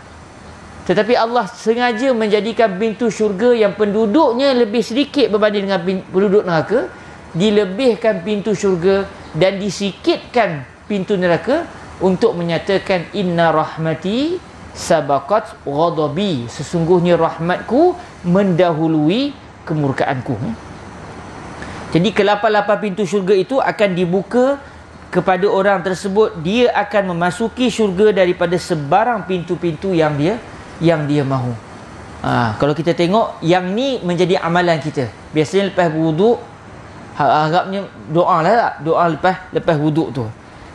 Tetapi Allah sengaja menjadikan pintu syurga yang penduduknya lebih sedikit berbanding dengan penduduk neraka, dilebihkan pintu syurga dan disikitkan pintu neraka untuk menyatakan inna rahmati sabaqat ghadabi, sesungguhnya rahmatku mendahului kemurkaanku. Jadi ke-8 pintu syurga itu akan dibuka kepada orang tersebut. Dia akan memasuki syurga daripada sebarang pintu-pintu yang dia mahu. Kalau kita tengok, yang ni menjadi amalan kita. Biasanya lepas berwuduk, harapnya doa lah tak? Doa lepas wuduk tu.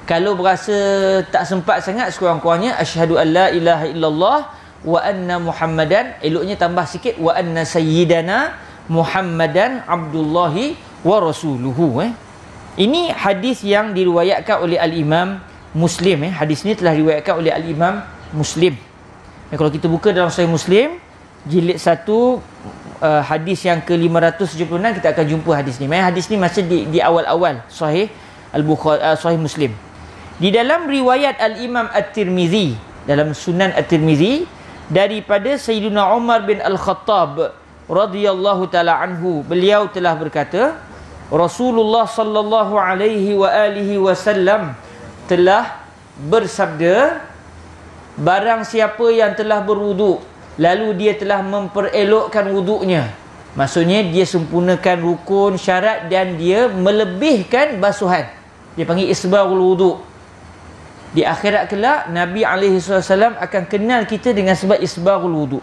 Kalau berasa tak sempat sangat, sekurang-kurangnya asyhadu an la ilaha illallah wa anna Muhammadan, eloknya tambah sikit wa anna sayyidana Muhammadan abdullahi wa rasuluhu. Ini hadis yang diriwayatkan oleh Al-Imam Muslim. Hadis ini telah diriwayatkan oleh Al-Imam Muslim. Kalau kita buka dalam Sahih Muslim jilid 1, hadis yang ke-576, kita akan jumpa hadis ni. Hadis ni masih di awal-awal Sahih Al-Bukhari, Sahih Muslim. Di dalam riwayat Al-Imam At-Tirmizi, dalam Sunan At-Tirmizi, daripada Sayyidina Umar bin Al-Khattab radhiyallahu taala anhu, beliau telah berkata, Rasulullah sallallahu alaihi wa alihi wasallam telah bersabda, barang siapa yang telah berwuduk lalu dia telah memperelokkan wuduknya, maksudnya dia sempurnakan rukun, syarat, dan dia melebihkan basuhan, dia panggil isbagul wuduk. Di akhirat kelak Nabi SAW akan kenal kita dengan sebab isbagul wuduk.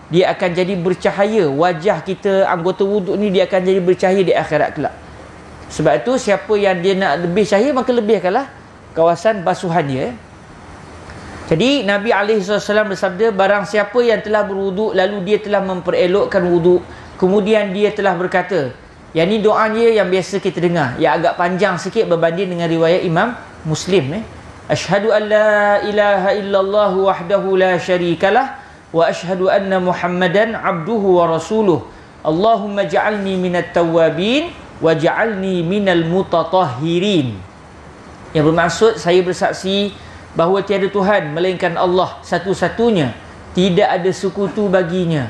Dia akan jadi bercahaya, wajah kita, anggota wuduk ni dia akan jadi bercahaya di akhirat kelak. Sebab itu siapa yang dia nak lebih cahaya, maka lebihkanlah kawasan basuhan dia. Jadi Nabi SAW bersabda, barang siapa yang telah berwuduk lalu dia telah memperelokkan wuduk, kemudian dia telah berkata, yang ni doa dia yang biasa kita dengar, yang agak panjang sikit berbanding dengan riwayat Imam Muslim. Asyhadu an la ilaha illallah wahdahu la syarikalah wa asyhadu anna Muhammadan abduhu wa rasuluh. Allahumma ja'alni minat tawwabin wa ja'alni minal mutatahhirin. Yang bermaksud, saya bersaksi bahawa tiada Tuhan melainkan Allah satu-satunya, tidak ada sekutu baginya.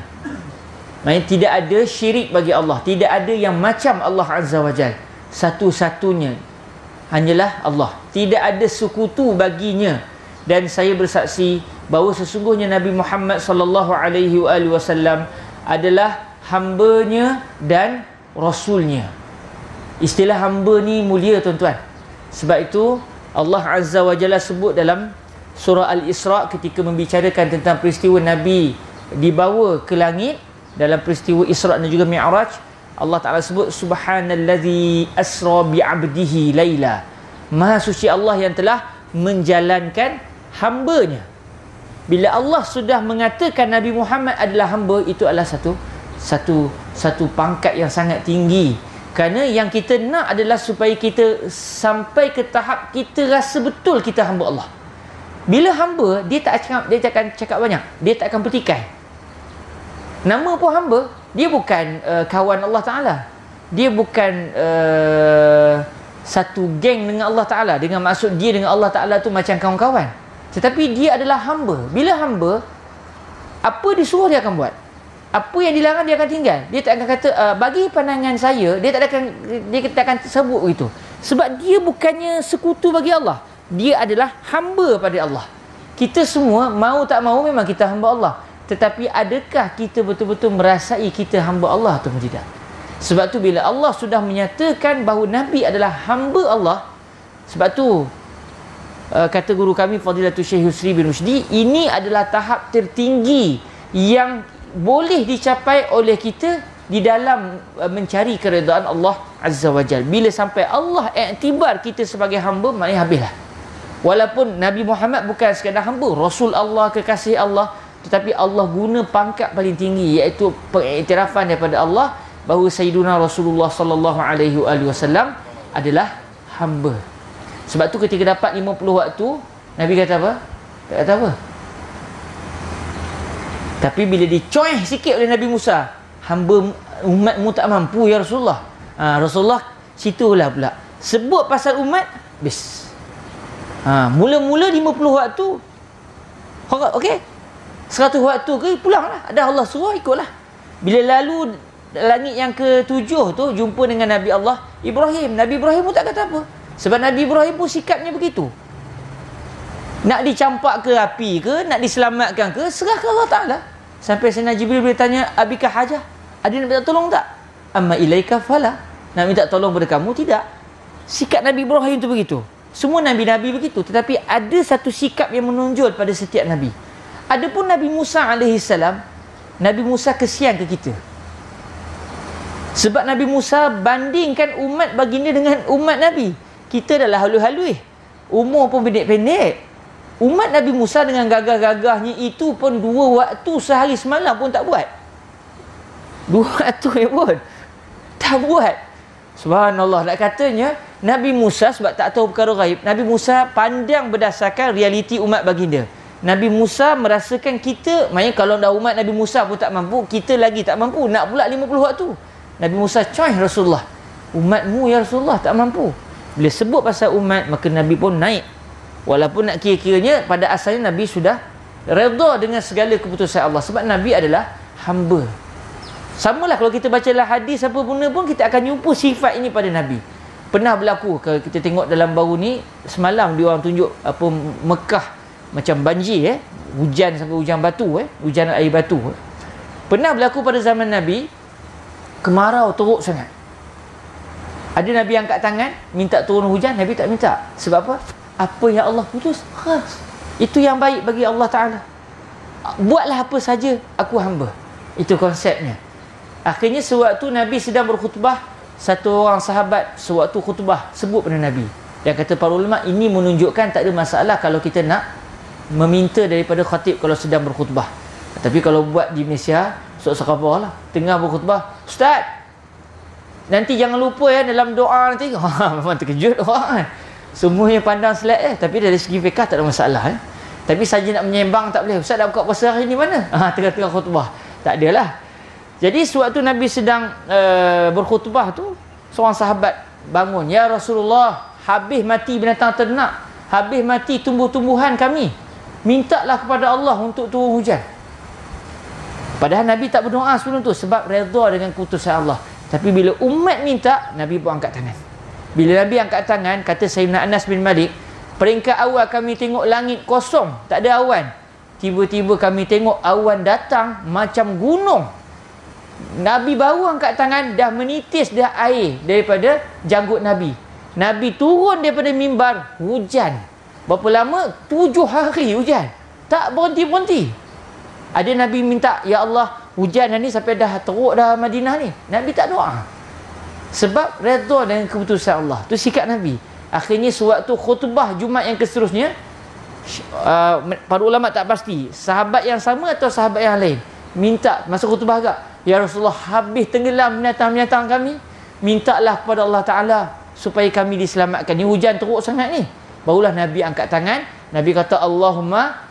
Maksudnya tidak ada syirik bagi Allah, tidak ada yang macam Allah Azza wa Jal, satu-satunya hanyalah Allah, tidak ada sekutu baginya. Dan saya bersaksi bahawa sesungguhnya Nabi Muhammad sallallahu alaihi wasallam adalah hamba-Nya dan Rasul-Nya. Istilah hamba ni mulia tuan-tuan. Sebab itu Allah Azza wa Jalla sebut dalam surah Al-Isra ketika membicarakan tentang peristiwa Nabi dibawa ke langit, dalam peristiwa Isra dan juga Mi'raj, Allah Ta'ala sebut subhanallazi asra bi'abdihi laila. Maha suci Allah yang telah menjalankan hamba-Nya. Bila Allah sudah mengatakan Nabi Muhammad adalah hamba, itu adalah satu pangkat yang sangat tinggi. Kerana yang kita nak adalah supaya kita sampai ke tahap kita rasa betul kita hamba Allah. Bila hamba, dia tak akan cakap banyak, dia tak akan petikai. Nama pun hamba, Dia bukan kawan Allah Ta'ala. Dia bukan satu geng dengan Allah Ta'ala, dengan maksud dia dengan Allah Ta'ala tu macam kawan-kawan. Tetapi dia adalah hamba. Bila hamba, apa disuruh dia akan buat, apa yang dilarang dia akan tinggal. Dia tak akan kata bagi pandangan saya, dia tak akan sebut begitu. Sebab dia bukannya sekutu bagi Allah. Dia adalah hamba pada Allah. Kita semua mau tak mau memang kita hamba Allah. Tetapi adakah kita betul-betul merasai kita hamba Allah atau tidak? Sebab tu bila Allah sudah menyatakan bahawa Nabi adalah hamba Allah, sebab tu kata guru kami Fadilatul Syekh Yusri bin Rushdi, ini adalah tahap tertinggi yang boleh dicapai oleh kita di dalam mencari keredaan Allah Azza wa Jal. Bila sampai Allah iktibar kita sebagai hamba, maknanya habislah. Walaupun Nabi Muhammad bukan sekadar hamba, Rasul Allah, kekasih Allah, tetapi Allah guna pangkat paling tinggi, iaitu pengiktirafan daripada Allah bahawa Sayyiduna Rasulullah sallallahu alaihi wasallam adalah hamba. Sebab tu ketika dapat 50 waktu, Nabi kata apa? Tak kata apa. Tapi bila dicoih sikit oleh Nabi Musa, hamba umatmu tak mampu ya Rasulullah. Rasulullah situlah pula sebut pasal umat, bis. Mula-mula 50 waktu, okey, 100 waktu ke pulanglah. Ada Allah suruh, ikutlah. Bila lalu langit yang ke-7 tu, jumpa dengan Nabi Allah Ibrahim. Nabi Ibrahim pun tak kata apa. Sebab Nabi Ibrahim pun sikapnya begitu. Nak dicampak ke api ke, nak diselamatkan ke, serah ke Allah Ta'ala. Sampai Sayyidina Jibril boleh tanya, abika hajah, ada nak minta tolong tak? Amma ilaika fala, nak minta tolong pada kamu, tidak. Sikap Nabi Ibrahim tu begitu. Semua Nabi-Nabi begitu. Tetapi ada satu sikap yang menonjol pada setiap Nabi. Adapun Nabi Musa AS, Nabi Musa kesian ke kita. Sebab Nabi Musa bandingkan umat baginda dengan umat Nabi. Kita dah halu-halu, umur pun pendek-pendek. Umat Nabi Musa dengan gagah-gagahnya itu pun 2 waktu sehari semalam pun tak buat. 2 waktu pun tak buat. Subhanallah. Nak katanya Nabi Musa sebab tak tahu perkara ghaib, Nabi Musa pandang berdasarkan realiti umat baginda. Nabi Musa merasakan kita, maknanya kalau dah umat Nabi Musa pun tak mampu, kita lagi tak mampu, nak pula 50 waktu. Nabi Musa coy Rasulullah, umatmu ya Rasulullah tak mampu. Bila sebut pasal umat, maka Nabi pun naik. Walaupun nak kira-kiranya pada asalnya Nabi sudah redha dengan segala keputusan Allah. Sebab Nabi adalah hamba. Samalah kalau kita bacalah hadis apa pun kita akan jumpa sifat ini pada Nabi. Pernah berlaku, kita tengok dalam baru ni, semalam dia orang tunjuk apa Mekah macam banjir, hujan sampai hujan batu, hujan air batu. Pernah berlaku pada zaman Nabi, kemarau teruk sangat. Ada Nabi angkat tangan minta turun hujan, Nabi tak minta. Sebab apa? Apa yang Allah putus, khas. Itu yang baik bagi Allah Ta'ala. Buatlah apa saja, aku hamba. Itu konsepnya. Akhirnya sewaktu Nabi sedang berkhutbah, satu orang sahabat sewaktu khutbah sebut pada Nabi. Yang kata para ulama, ini menunjukkan tak ada masalah kalau kita nak meminta daripada khatib kalau sedang berkhutbah. Tapi kalau buat di Malaysia, sok-sok apa lah, tengah berkhutbah, Ustaz, nanti jangan lupa dalam doa nanti. Memang terkejut orang. Semuanya pandang slide tapi dari segi fiqah tak ada masalah. Tapi saja nak menyembang tak boleh. Ustaz dah buka puasa hari ni mana? Tengah-tengah khutbah. Tak adalah. Jadi sewaktu Nabi sedang berkhutbah tu, seorang sahabat bangun, ya Rasulullah, habis mati binatang ternak, habis mati tumbuh-tumbuhan kami, mintalah kepada Allah untuk turun hujan. Padahal Nabi tak berdoa sebelum tu sebab redha dengan keputusan Allah. Tapi bila umat minta, Nabi pun angkat tangan. Bila Nabi angkat tangan, kata Sayyidina Anas bin Malik, peringkat awal kami tengok langit kosong, tak ada awan. Tiba-tiba kami tengok awan datang macam gunung. Nabi baru angkat tangan, dah menitis dah air daripada janggut Nabi. Nabi turun daripada mimbar, hujan. Berapa lama? 7 hari hujan. Tak berhenti-berhenti. Ada Nabi minta, ya Allah, hujan ni sampai dah teruk dah Madinah ni. Nabi tak doa. Sebab redha dengan keputusan Allah. Itu sikap Nabi. Akhirnya sewaktu khutbah Jumaat yang seterusnya, para ulama tak pasti sahabat yang sama atau sahabat yang lain minta masa khutbah agak, ya Rasulullah, habis tenggelam binatang-binatang kami, mintalah kepada Allah Ta'ala supaya kami diselamatkan. Ni hujan teruk sangat ni. Barulah Nabi angkat tangan. Nabi kata, Allahumma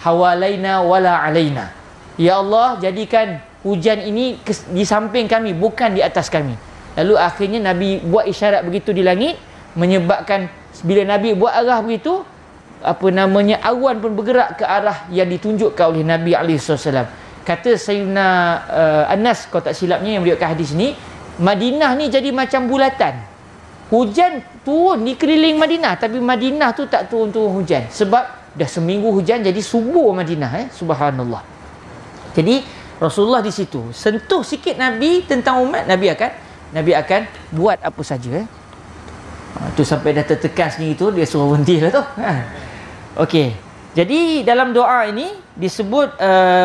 hawalaina wala alaina. Ya Allah, jadikan hujan ini di samping kami, bukan di atas kami. Lalu akhirnya Nabi buat isyarat begitu di langit, menyebabkan bila Nabi buat arah begitu, awan pun bergerak ke arah yang ditunjukkan oleh Nabi SAW. Kata Sayyidina Anas, kalau tak silapnya yang meriwayatkan hadis ni, Madinah ni jadi macam bulatan. Hujan turun di keliling Madinah, tapi Madinah tu tak turun-turun hujan. Sebab dah seminggu hujan, jadi subur Madinah. Subhanallah. Jadi Rasulullah di situ sentuh sikit Nabi tentang umat, Nabi akan buat apa saja. Tu sampai dah tertekan sendiri tu, dia suruh berhenti lah tu. Okey. Jadi dalam doa ini disebut,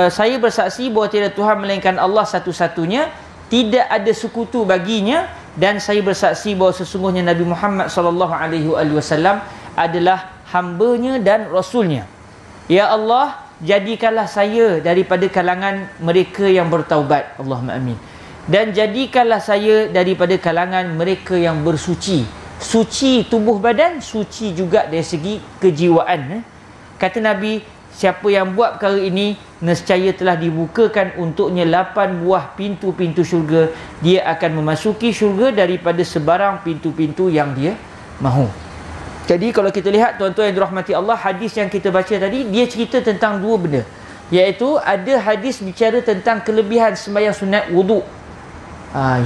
saya bersaksi bahawa tiada Tuhan melainkan Allah satu-satunya, tidak ada sekutu baginya, dan saya bersaksi bahawa sesungguhnya Nabi Muhammad SAW adalah hamba-Nya dan Rasul-Nya. Ya Allah, jadikanlah saya daripada kalangan mereka yang bertaubat. Allahumma amin. Dan jadikanlah saya daripada kalangan mereka yang bersuci. Suci tubuh badan, suci juga dari segi kejiwaan. Kata Nabi, siapa yang buat perkara ini, nescaya telah dibukakan untuknya 8 buah pintu-pintu syurga. Dia akan memasuki syurga daripada sebarang pintu-pintu yang dia mahu. Jadi kalau kita lihat, tuan-tuan yang dirahmati Allah, hadis yang kita baca tadi, dia cerita tentang dua benda. Iaitu ada hadis bicara tentang kelebihan sembahyang sunat wuduk.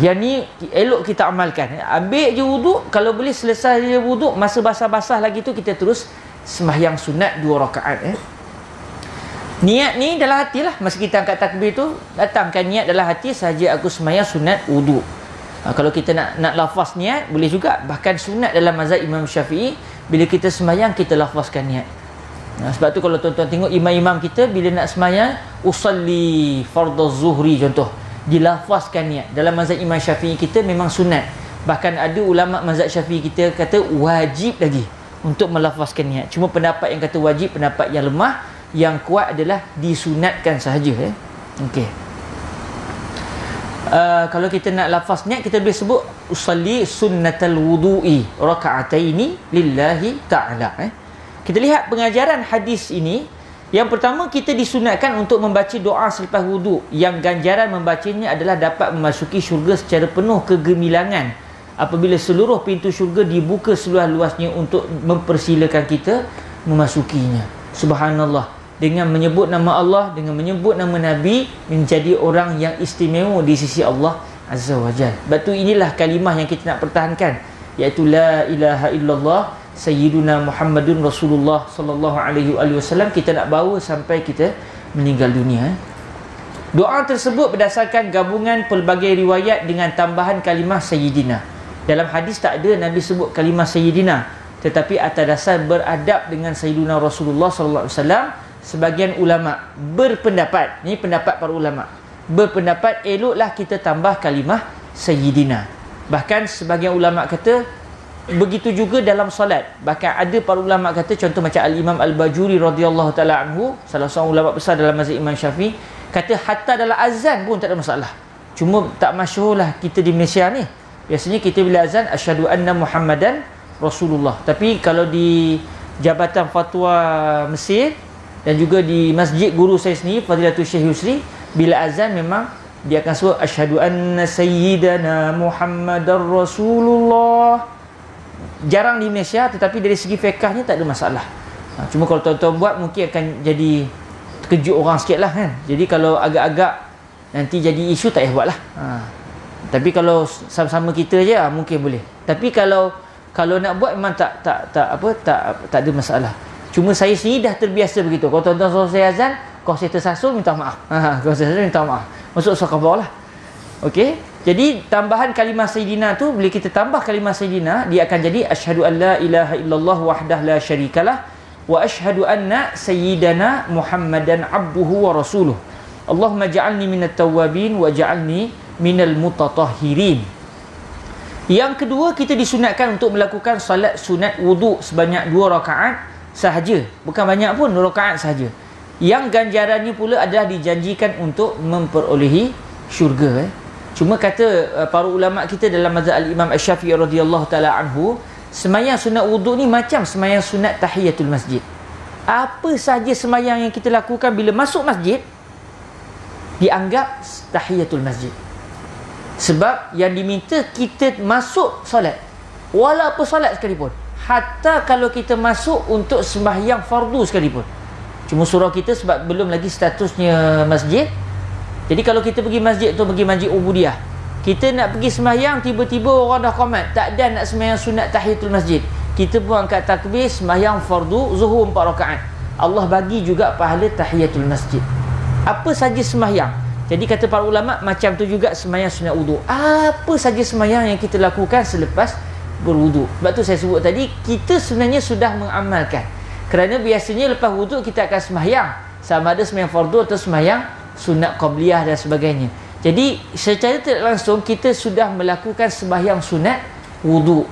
Yang ni elok kita amalkan. Ambil je wuduk, kalau boleh selesai je wuduk, masa basah-basah lagi tu kita terus sembahyang sunat 2 rakaat. Niat ni dalam hati lah. Masa kita angkat takbir tu, datangkan niat dalam hati, sahaja aku sembahyang sunat wuduk. Kalau kita nak lafaz niat, boleh juga. Bahkan sunat dalam mazhab Imam Syafi'i, bila kita sembahyang, kita lafazkan niat. Sebab tu kalau tuan-tuan tengok imam-imam kita, bila nak sembahyang, usalli fardhu zuhri contoh, dilafazkan niat. Dalam mazhab Imam Syafi'i kita memang sunat. Bahkan ada ulama mazhab Syafi'i kita kata wajib lagi untuk melafazkan niat. Cuma pendapat yang kata wajib, pendapat yang lemah. Yang kuat adalah disunatkan sahaja. Okey. Kalau kita nak lafaz niat, kita boleh sebut usalli sunnatal wudu'i raka'ataini lillahi ta'ala. Kita lihat pengajaran hadis ini. Yang pertama, kita disunatkan untuk membaca doa selepas wuduk, yang ganjaran membacanya adalah dapat memasuki syurga secara penuh kegemilangan apabila seluruh pintu syurga dibuka seluas-luasnya untuk mempersilakan kita memasukinya. Subhanallah. Dengan menyebut nama Allah, dengan menyebut nama Nabi, menjadi orang yang istimewa di sisi Allah Azza wa Jalla. Sebab tu inilah kalimah yang kita nak pertahankan, iaitu la ilaha illallah Sayyiduna Muhammadun Rasulullah sallallahu alaihi wasallam. Kita nak bawa sampai kita meninggal dunia. Doa tersebut berdasarkan gabungan pelbagai riwayat dengan tambahan kalimah Sayyidina. Dalam hadis tak ada Nabi sebut kalimah Sayyidina, tetapi atas dasar beradab dengan Sayyiduna Rasulullah sallallahu alaihi wasallam, sebagian ulama berpendapat, ni pendapat para ulama, berpendapat eloklah kita tambah kalimah Sayyidina. Bahkan sebagian ulama kata begitu juga dalam solat. Bahkan ada para ulama kata, contoh macam Al-Imam Al-Bajuri radhiyallahu ta'ala anhu, salah seorang ulama besar dalam mazhab Imam Syafi'i, kata hatta dalam azan pun tak ada masalah. Cuma tak masyhur lah kita di Malaysia ni. Biasanya kita bila azan, asyhadu anna Muhammadan Rasulullah. Tapi kalau di Jabatan Fatwa Mesir dan juga di masjid guru saya sendiri, Fadilatul Syekh Yusri, bila azan memang dia akan sebut asyhadu anna sayyidana Muhammadar Rasulullah. Jarang di Malaysia, tetapi dari segi fiqahnya tak ada masalah. Cuma kalau tuan-tuan buat, mungkin akan jadi terkejut orang sikit lah kan. Jadi kalau agak-agak nanti jadi isu, tak payah buat lah. Tapi kalau sama-sama kita je, mungkin boleh. Tapi kalau nak buat, memang tak ada masalah. Cuma saya sendiri dah terbiasa begitu. Kalau tuan-tuan suruh saya azan, kalau saya tersasul, minta maaf. Kalau saya tersasul, minta maaf. Masuk surah bawah lah. Okey. Jadi tambahan kalimah Sayyidina tu, bila kita tambah kalimah Sayyidina, dia akan jadi asyhadu an la ilaha illallah wahdah la syarikalah wa asyhadu anna sayyidana Muhammadan abduhu wa rasuluh. Allahumma ja'alni minat tawwabin wa ja'alni minal mutatahhirin. Yang kedua, kita disunatkan untuk melakukan salat sunat wuduk sebanyak 2 rakaat sahaja. Bukan banyak pun, 2 rakaat sahaja. Yang ganjarannya pula adalah dijanjikan untuk memperolehi syurga. Cuma kata para ulama kita dalam mazhab Al-Imam Asy-Syafi'i radhiyallahu taala anhu, sembahyang sunat wuduk ni macam sembahyang sunat tahiyatul masjid. Apa sahaja sembahyang yang kita lakukan bila masuk masjid, dianggap tahiyatul masjid. Sebab yang diminta kita masuk solat, walaupun solat sekalipun, hatta kalau kita masuk untuk sembahyang fardu sekalipun. Cuma surau kita sebab belum lagi statusnya masjid. Jadi kalau kita pergi masjid tu, pergi masjid Ubudiyah, kita nak pergi sembahyang, tiba-tiba orang dah qomat, tak ada nak sembahyang sunat tahiyatul masjid, kita pun angkat takbir sembahyang fardu zuhur 4 rakaat, Allah bagi juga pahala tahiyatul masjid. Apa saja sembahyang. Jadi kata para ulama, macam tu juga sembahyang sunat wudu. Apa saja sembahyang yang kita lakukan selepas berwudu. Sebab tu saya sebut tadi, kita sebenarnya sudah mengamalkan. Kerana biasanya lepas wudu kita akan sembahyang, sama ada sembahyang fardu atau sembahyang sunat qabliyah dan sebagainya. Jadi secara tidak langsung kita sudah melakukan sembahyang sunat wudu.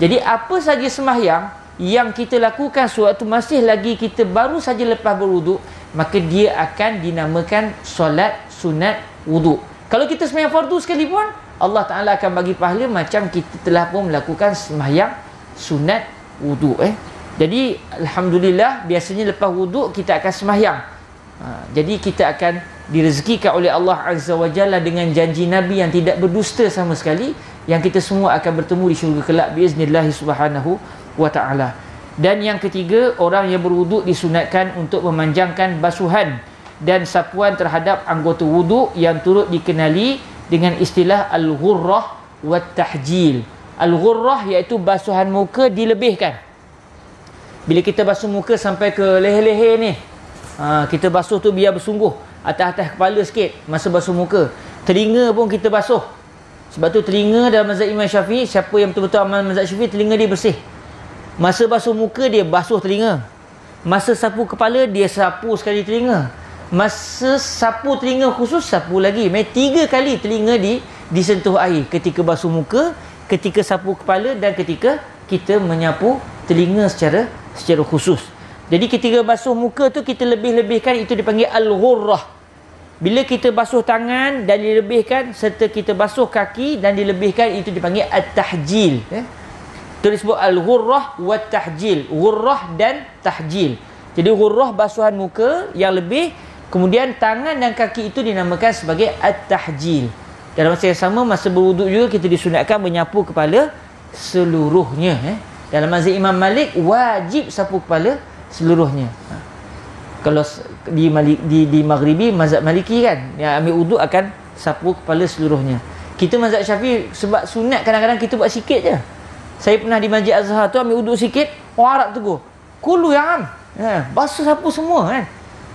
Jadi apa saja sembahyang yang kita lakukan sewaktu masih lagi kita baru saja lepas berwudu, maka dia akan dinamakan solat sunat wudu. Kalau kita sembahyang fardu sekalipun, Allah Ta'ala akan bagi pahala macam kita telah pun melakukan sembahyang sunat wudu. Jadi Alhamdulillah, biasanya lepas wudu kita akan sembahyang. Jadi kita akan direzekikan oleh Allah Azza wa Jalla dengan janji Nabi yang tidak berdusta sama sekali, yang kita semua akan bertemu di syurga kelak biiznillah subhanahu wa ta'ala. Dan yang ketiga, orang yang berwuduk disunatkan untuk memanjangkan basuhan dan sapuan terhadap anggota wuduk yang turut dikenali dengan istilah al-ghurrah wa tahjil. Al-ghurrah iaitu basuhan muka dilebihkan. Bila kita basuh muka sampai ke leher-leher ni, kita basuh tu biar bersungguh, atas-atas kepala sikit masa basuh muka. Telinga pun kita basuh. Sebab tu telinga dalam mazhab Imam Syafi'i, siapa yang betul-betul amal mazhab Syafi'i, telinga dia bersih. Masa basuh muka dia basuh telinga, masa sapu kepala dia sapu sekali telinga, masa sapu telinga khusus sapu lagi. 3 kali telinga disentuh air, ketika basuh muka, ketika sapu kepala dan ketika kita menyapu telinga secara khusus. Jadi ketika basuh muka tu kita lebih-lebihkan, itu dipanggil al-ghurrah. Bila kita basuh tangan dan dilebihkan, serta kita basuh kaki dan dilebihkan, itu dipanggil at-tahjil. Itu disebut al-ghurrah wa tahjil. Ghurrah dan tahjil. Jadi ghurrah basuhan muka yang lebih, kemudian tangan dan kaki itu dinamakan sebagai at-tahjil. Dalam masa yang sama, masa berwuduk juga kita disunatkan menyapu kepala seluruhnya. Dalam mazhab Imam Malik, wajib sapu kepala seluruhnya. Kalau di Maghribi, mazhab Maliki kan, yang ambil wuduk akan sapu kepala seluruhnya. Kita mazhab Syafi'i, sebab sunat kadang-kadang kita buat sikit je. Saya pernah di Masjid Azhar tu ambil wuduk sikit, orang Arab tegur, kulu ya am, basuh sapu semua kan.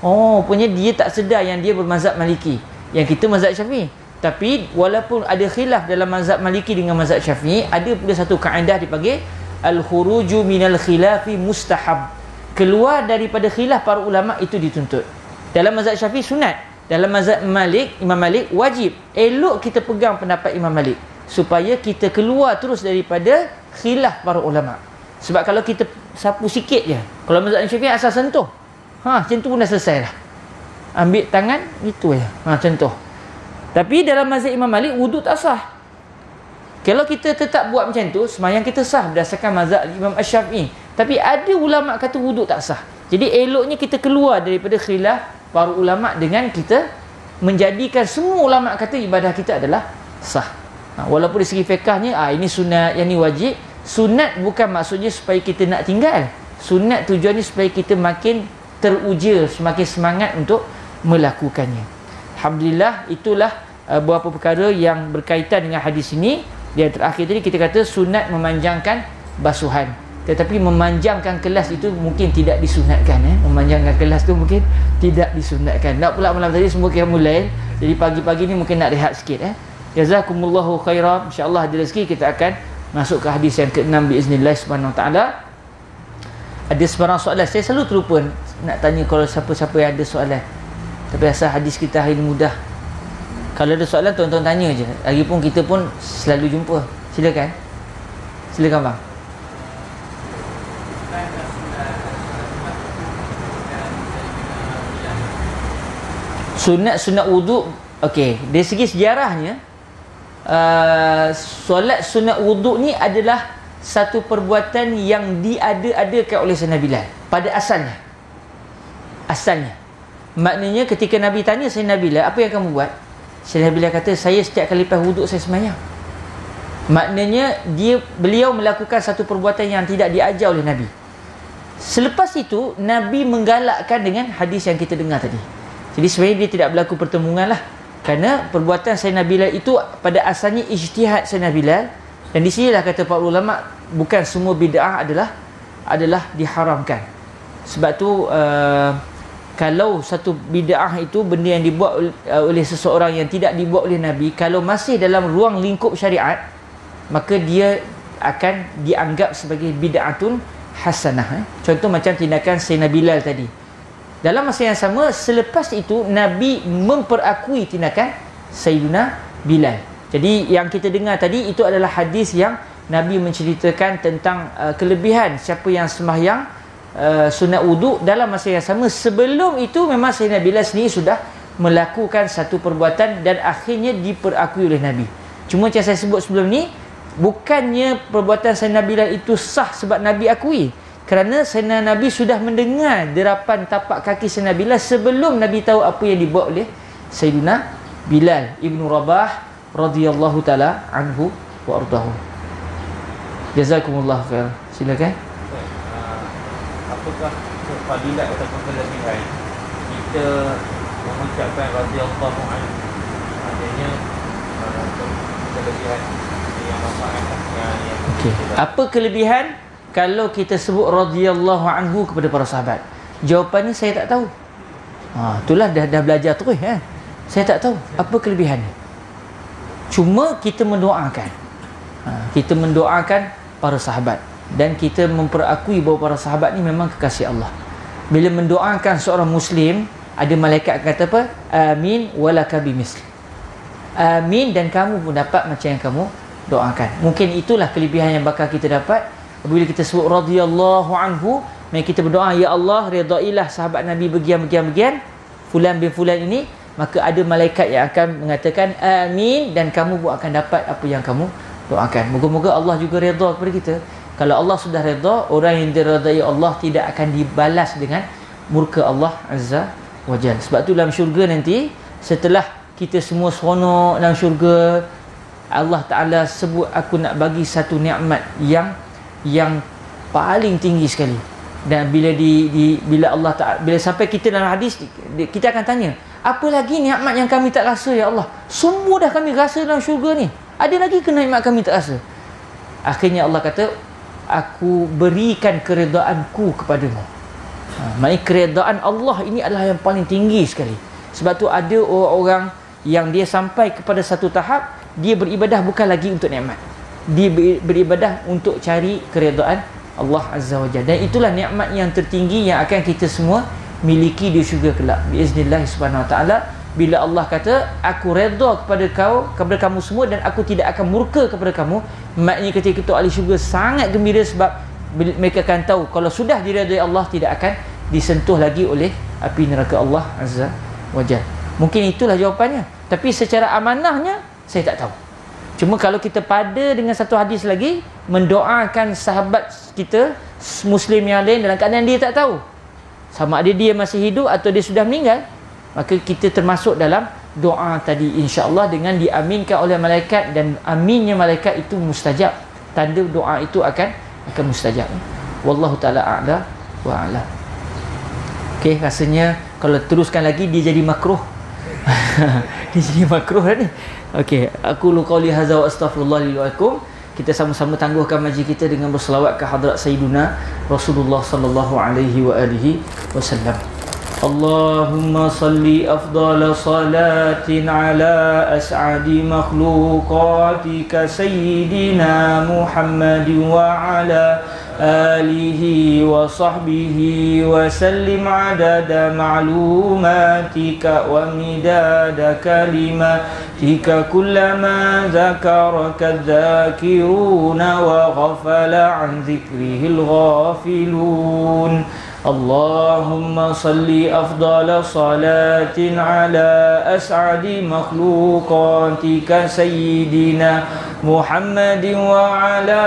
Oh, punya dia tak sedar yang dia bermazhab Maliki, yang kita mazhab Syafi'i. Tapi walaupun ada khilaf dalam mazhab Maliki dengan mazhab Syafi'i, ada pula satu kaedah dipanggil al-khuruju minal khilafi mustahab. Keluar daripada khilaf para ulama itu dituntut. Dalam mazhab Syafi'i sunat, dalam mazhab Imam Malik wajib. Elok kita pegang pendapat Imam Malik supaya kita keluar terus daripada khilaf para ulama. Sebab kalau kita sapu sikit je, kalau mazhab Syafi'i asal sentuh, macam tu pun dah selesai dah. Ambil tangan, itu je, sentuh. Tapi dalam mazhab Imam Malik, wuduk tak sah. Kalau kita tetap buat macam tu, sembahyang kita sah berdasarkan mazhab Imam Syafi'i. Tapi ada ulama kata wuduk tak sah. Jadi eloknya kita keluar daripada khilaf para ulama dengan kita menjadikan semua ulama kata ibadah kita adalah sah. Walaupun dari segi fiqahnya, ini sunat, yang ni wajib. Sunat bukan maksudnya supaya kita nak tinggal. Sunat tujuannya supaya kita makin teruja, semakin semangat untuk melakukannya. Alhamdulillah, itulah beberapa perkara yang berkaitan dengan hadis ini. Yang terakhir tadi kita kata sunat memanjangkan basuhan. Tetapi memanjangkan kelas itu mungkin tidak disunatkan. Memanjangkan kelas itu mungkin tidak disunatkan. Nak pula malam tadi semua qiyamul lail. Jadi pagi-pagi ni mungkin nak rehat sikit. Jazakumullahu khairan. InsyaAllah ada rezeki kita akan masuk ke hadis yang ke-6 biiznillah subhanahu wa ta'ala. Ada sebarang soalan. Saya selalu terlupa nak tanya kalau siapa-siapa yang ada soalan. Tapi asal hadis kita hari ini mudah. Kalau ada soalan, tuan-tuan tanya je. Lagipun kita pun selalu jumpa. Silakan. Silakan bang. Sunat wuduk. Okey, dari segi sejarahnya, solat sunat wuduk ni adalah satu perbuatan yang diada-adakan oleh Sayyidina Bilal pada asalnya. Maknanya ketika Nabi tanya Sayyidina Bilal, apa yang kamu buat? Sayyidina Bilal kata, saya setiap kali lepas wuduk saya sembahyang. Maknanya beliau melakukan satu perbuatan yang tidak diajar oleh Nabi. Selepas itu Nabi menggalakkan dengan hadis yang kita dengar tadi. Jadi sebenarnya dia tidak berlaku pertemuan lah, kerana perbuatan Sayyidina Bilal itu pada asalnya ijtihad Sayyidina Bilal. Dan di sinilah kata para ulama, bukan semua bid'ah adalah diharamkan. Sebab tu kalau satu bid'ah itu benda yang dibuat oleh seseorang yang tidak dibuat oleh Nabi, kalau masih dalam ruang lingkup syariat, maka dia akan dianggap sebagai bid'atun hasanah. Contoh macam tindakan Sayyidina Bilal tadi. Dalam masa yang sama, selepas itu Nabi memperakui tindakan Sayyidina Bilal. Jadi yang kita dengar tadi itu adalah hadis yang Nabi menceritakan tentang kelebihan siapa yang sembahyang sunat wuduk dalam masa yang sama. Sebelum itu memang Sayyidina Bilal sendiri sudah melakukan satu perbuatan dan akhirnya diperakui oleh Nabi. Cuma macam saya sebut sebelum ni, bukannya perbuatan Sayyidina Bilal itu sah sebab Nabi akui, kerana Sayyidina Nabi sudah mendengar derapan tapak kaki Sayyidina Bilal sebelum Nabi tahu apa yang dibuat oleh Sayyidina Bilal Ibnu Rabah radhiyallahu taala anhu wa ardahu. Jazakumullah khair. Silakan. Apakah fadilat ataupun kelebihan kita mengucapkan radhiyallahu anhu? Adanya kelebihan yang manfaat yang okey. Apa kelebihan kalau kita sebut radhiyallahu anhu kepada para sahabat? Jawapannya saya tak tahu. Itulah dah belajar terus kan. Saya tak tahu apa kelebihannya. Cuma kita mendoakan. Kita mendoakan para sahabat dan kita memperakui bahawa para sahabat ni memang kekasih Allah. Bila mendoakan seorang Muslim, ada malaikat kata apa? Amin walaka bimisl. Amin, dan kamu pun dapat macam yang kamu doakan. Mungkin itulah kelebihan yang bakal kita dapat apabila kita sebut radhiyallahu anhu. Maka kita berdoa, ya Allah, redailah sahabat Nabi bagian fulan bin fulan ini. Maka ada malaikat yang akan mengatakan amin, dan kamu pun akan dapat apa yang kamu doakan. Moga-moga Allah juga redha kepada kita. Kalau Allah sudah redha, orang yang diredai Allah tidak akan dibalas dengan murka Allah Azza wa Jalla. Sebab tu dalam syurga nanti, setelah kita semua seronok dalam syurga, Allah Ta'ala sebut, aku nak bagi satu nikmat yang paling tinggi sekali. Dan bila Allah Ta'ala, bila sampai kita dalam hadis, kita akan tanya, apa lagi nikmat yang kami tak rasa ya Allah? Semua dah kami rasa dalam syurga ni, ada lagi ke nikmat kami tak rasa? Akhirnya Allah kata, aku berikan keredaanku kepadamu. Maksudnya keredaan Allah ini adalah yang paling tinggi sekali. Sebab tu ada orang-orang yang dia sampai kepada satu tahap, dia beribadah bukan lagi untuk nikmat, dia beribadah untuk cari keredaan Allah Azza wa Jalla. Dan itulah nikmat yang tertinggi yang akan kita semua miliki di syurga kelak biiznillah subhanahu wa taala. Bila Allah kata, aku redha kepada kamu semua dan aku tidak akan murka kepada kamu, maknanya ketika itu ahli syurga sangat gembira, sebab mereka akan tahu kalau sudah diredai Allah, tidak akan disentuh lagi oleh api neraka Allah Azza wa Jalla. Mungkin itulah jawapannya, tapi secara amanahnya saya tak tahu. Cuma kalau kita pada dengan satu hadis lagi, mendoakan sahabat kita Muslim yang lain dalam keadaan dia tak tahu sama ada dia masih hidup atau dia sudah meninggal, maka kita termasuk dalam doa tadi, insya-Allah dengan diaminkan oleh malaikat, dan aminnya malaikat itu mustajab, tanda doa itu akan mustajab. Wallahu taala a'la wa a'lam. Okey, rasanya kalau teruskan lagi dia jadi makruh. Dia jadi makruh dah ni. Okey, aku lu qauli hadza wa astaghfirullah li wa lakum. Kita sama-sama tangguhkan majlis kita dengan berselawat ke hadrat Sayyiduna Rasulullah sallallahu alaihi wa alihi wasallam. Allahumma salli afdala salatin ala as'adi makhluqatika Sayyidina Muhammad wa ala alihi wa sahbihi wa sallim adada ma'lumatika wa midada kalimatika kullama zakaraka dzakiruna wa ghafala an dzikrihil ghafilun. Allahumma salli afdala salatin ala as'adi makhluqatika Sayyidina Muhammadin wa ala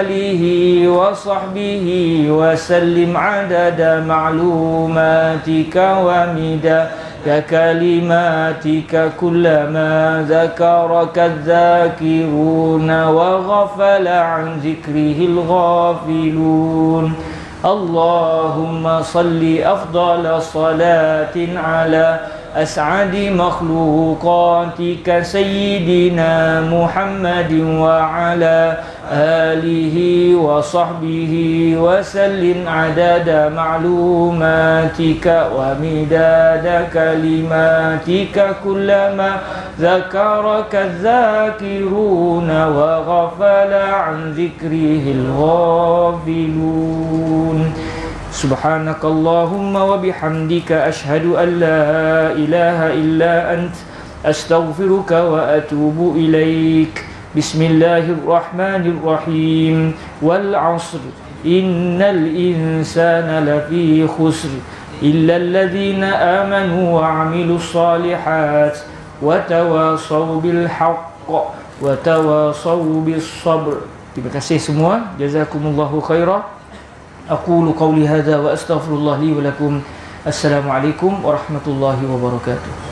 alihi وصحبه وسلم عدد معلوماتك ومداد كلماتك كلما ذكرك الذاكرون وغفل عن ذكره الغافلون اللهم صل أفضل صلاة على أسعد مخلوقاتك سيدنا محمد وعلى آله وصحبه وسلم عدد معلوماتك ومداد كلماتك كلما ذكرك الذاكرون وغفل عن ذكره الغافلون سبحانك اللهم وبحمدك أشهد أن لا إله إلا أنت أستغفرك وأتوب إليك بسم الله الرحمن الرحيم والعصر إن الإنسان لفي خسر إلا الذين آمنوا وعملوا الصالحات وتواصوا بالحق وتواصوا بالصبر. Terima kasih semua. Jazakumullahu khairan. أقول قولي هذا وأستغفر الله لي ولكم. السلام عليكم ورحمة الله وبركاته.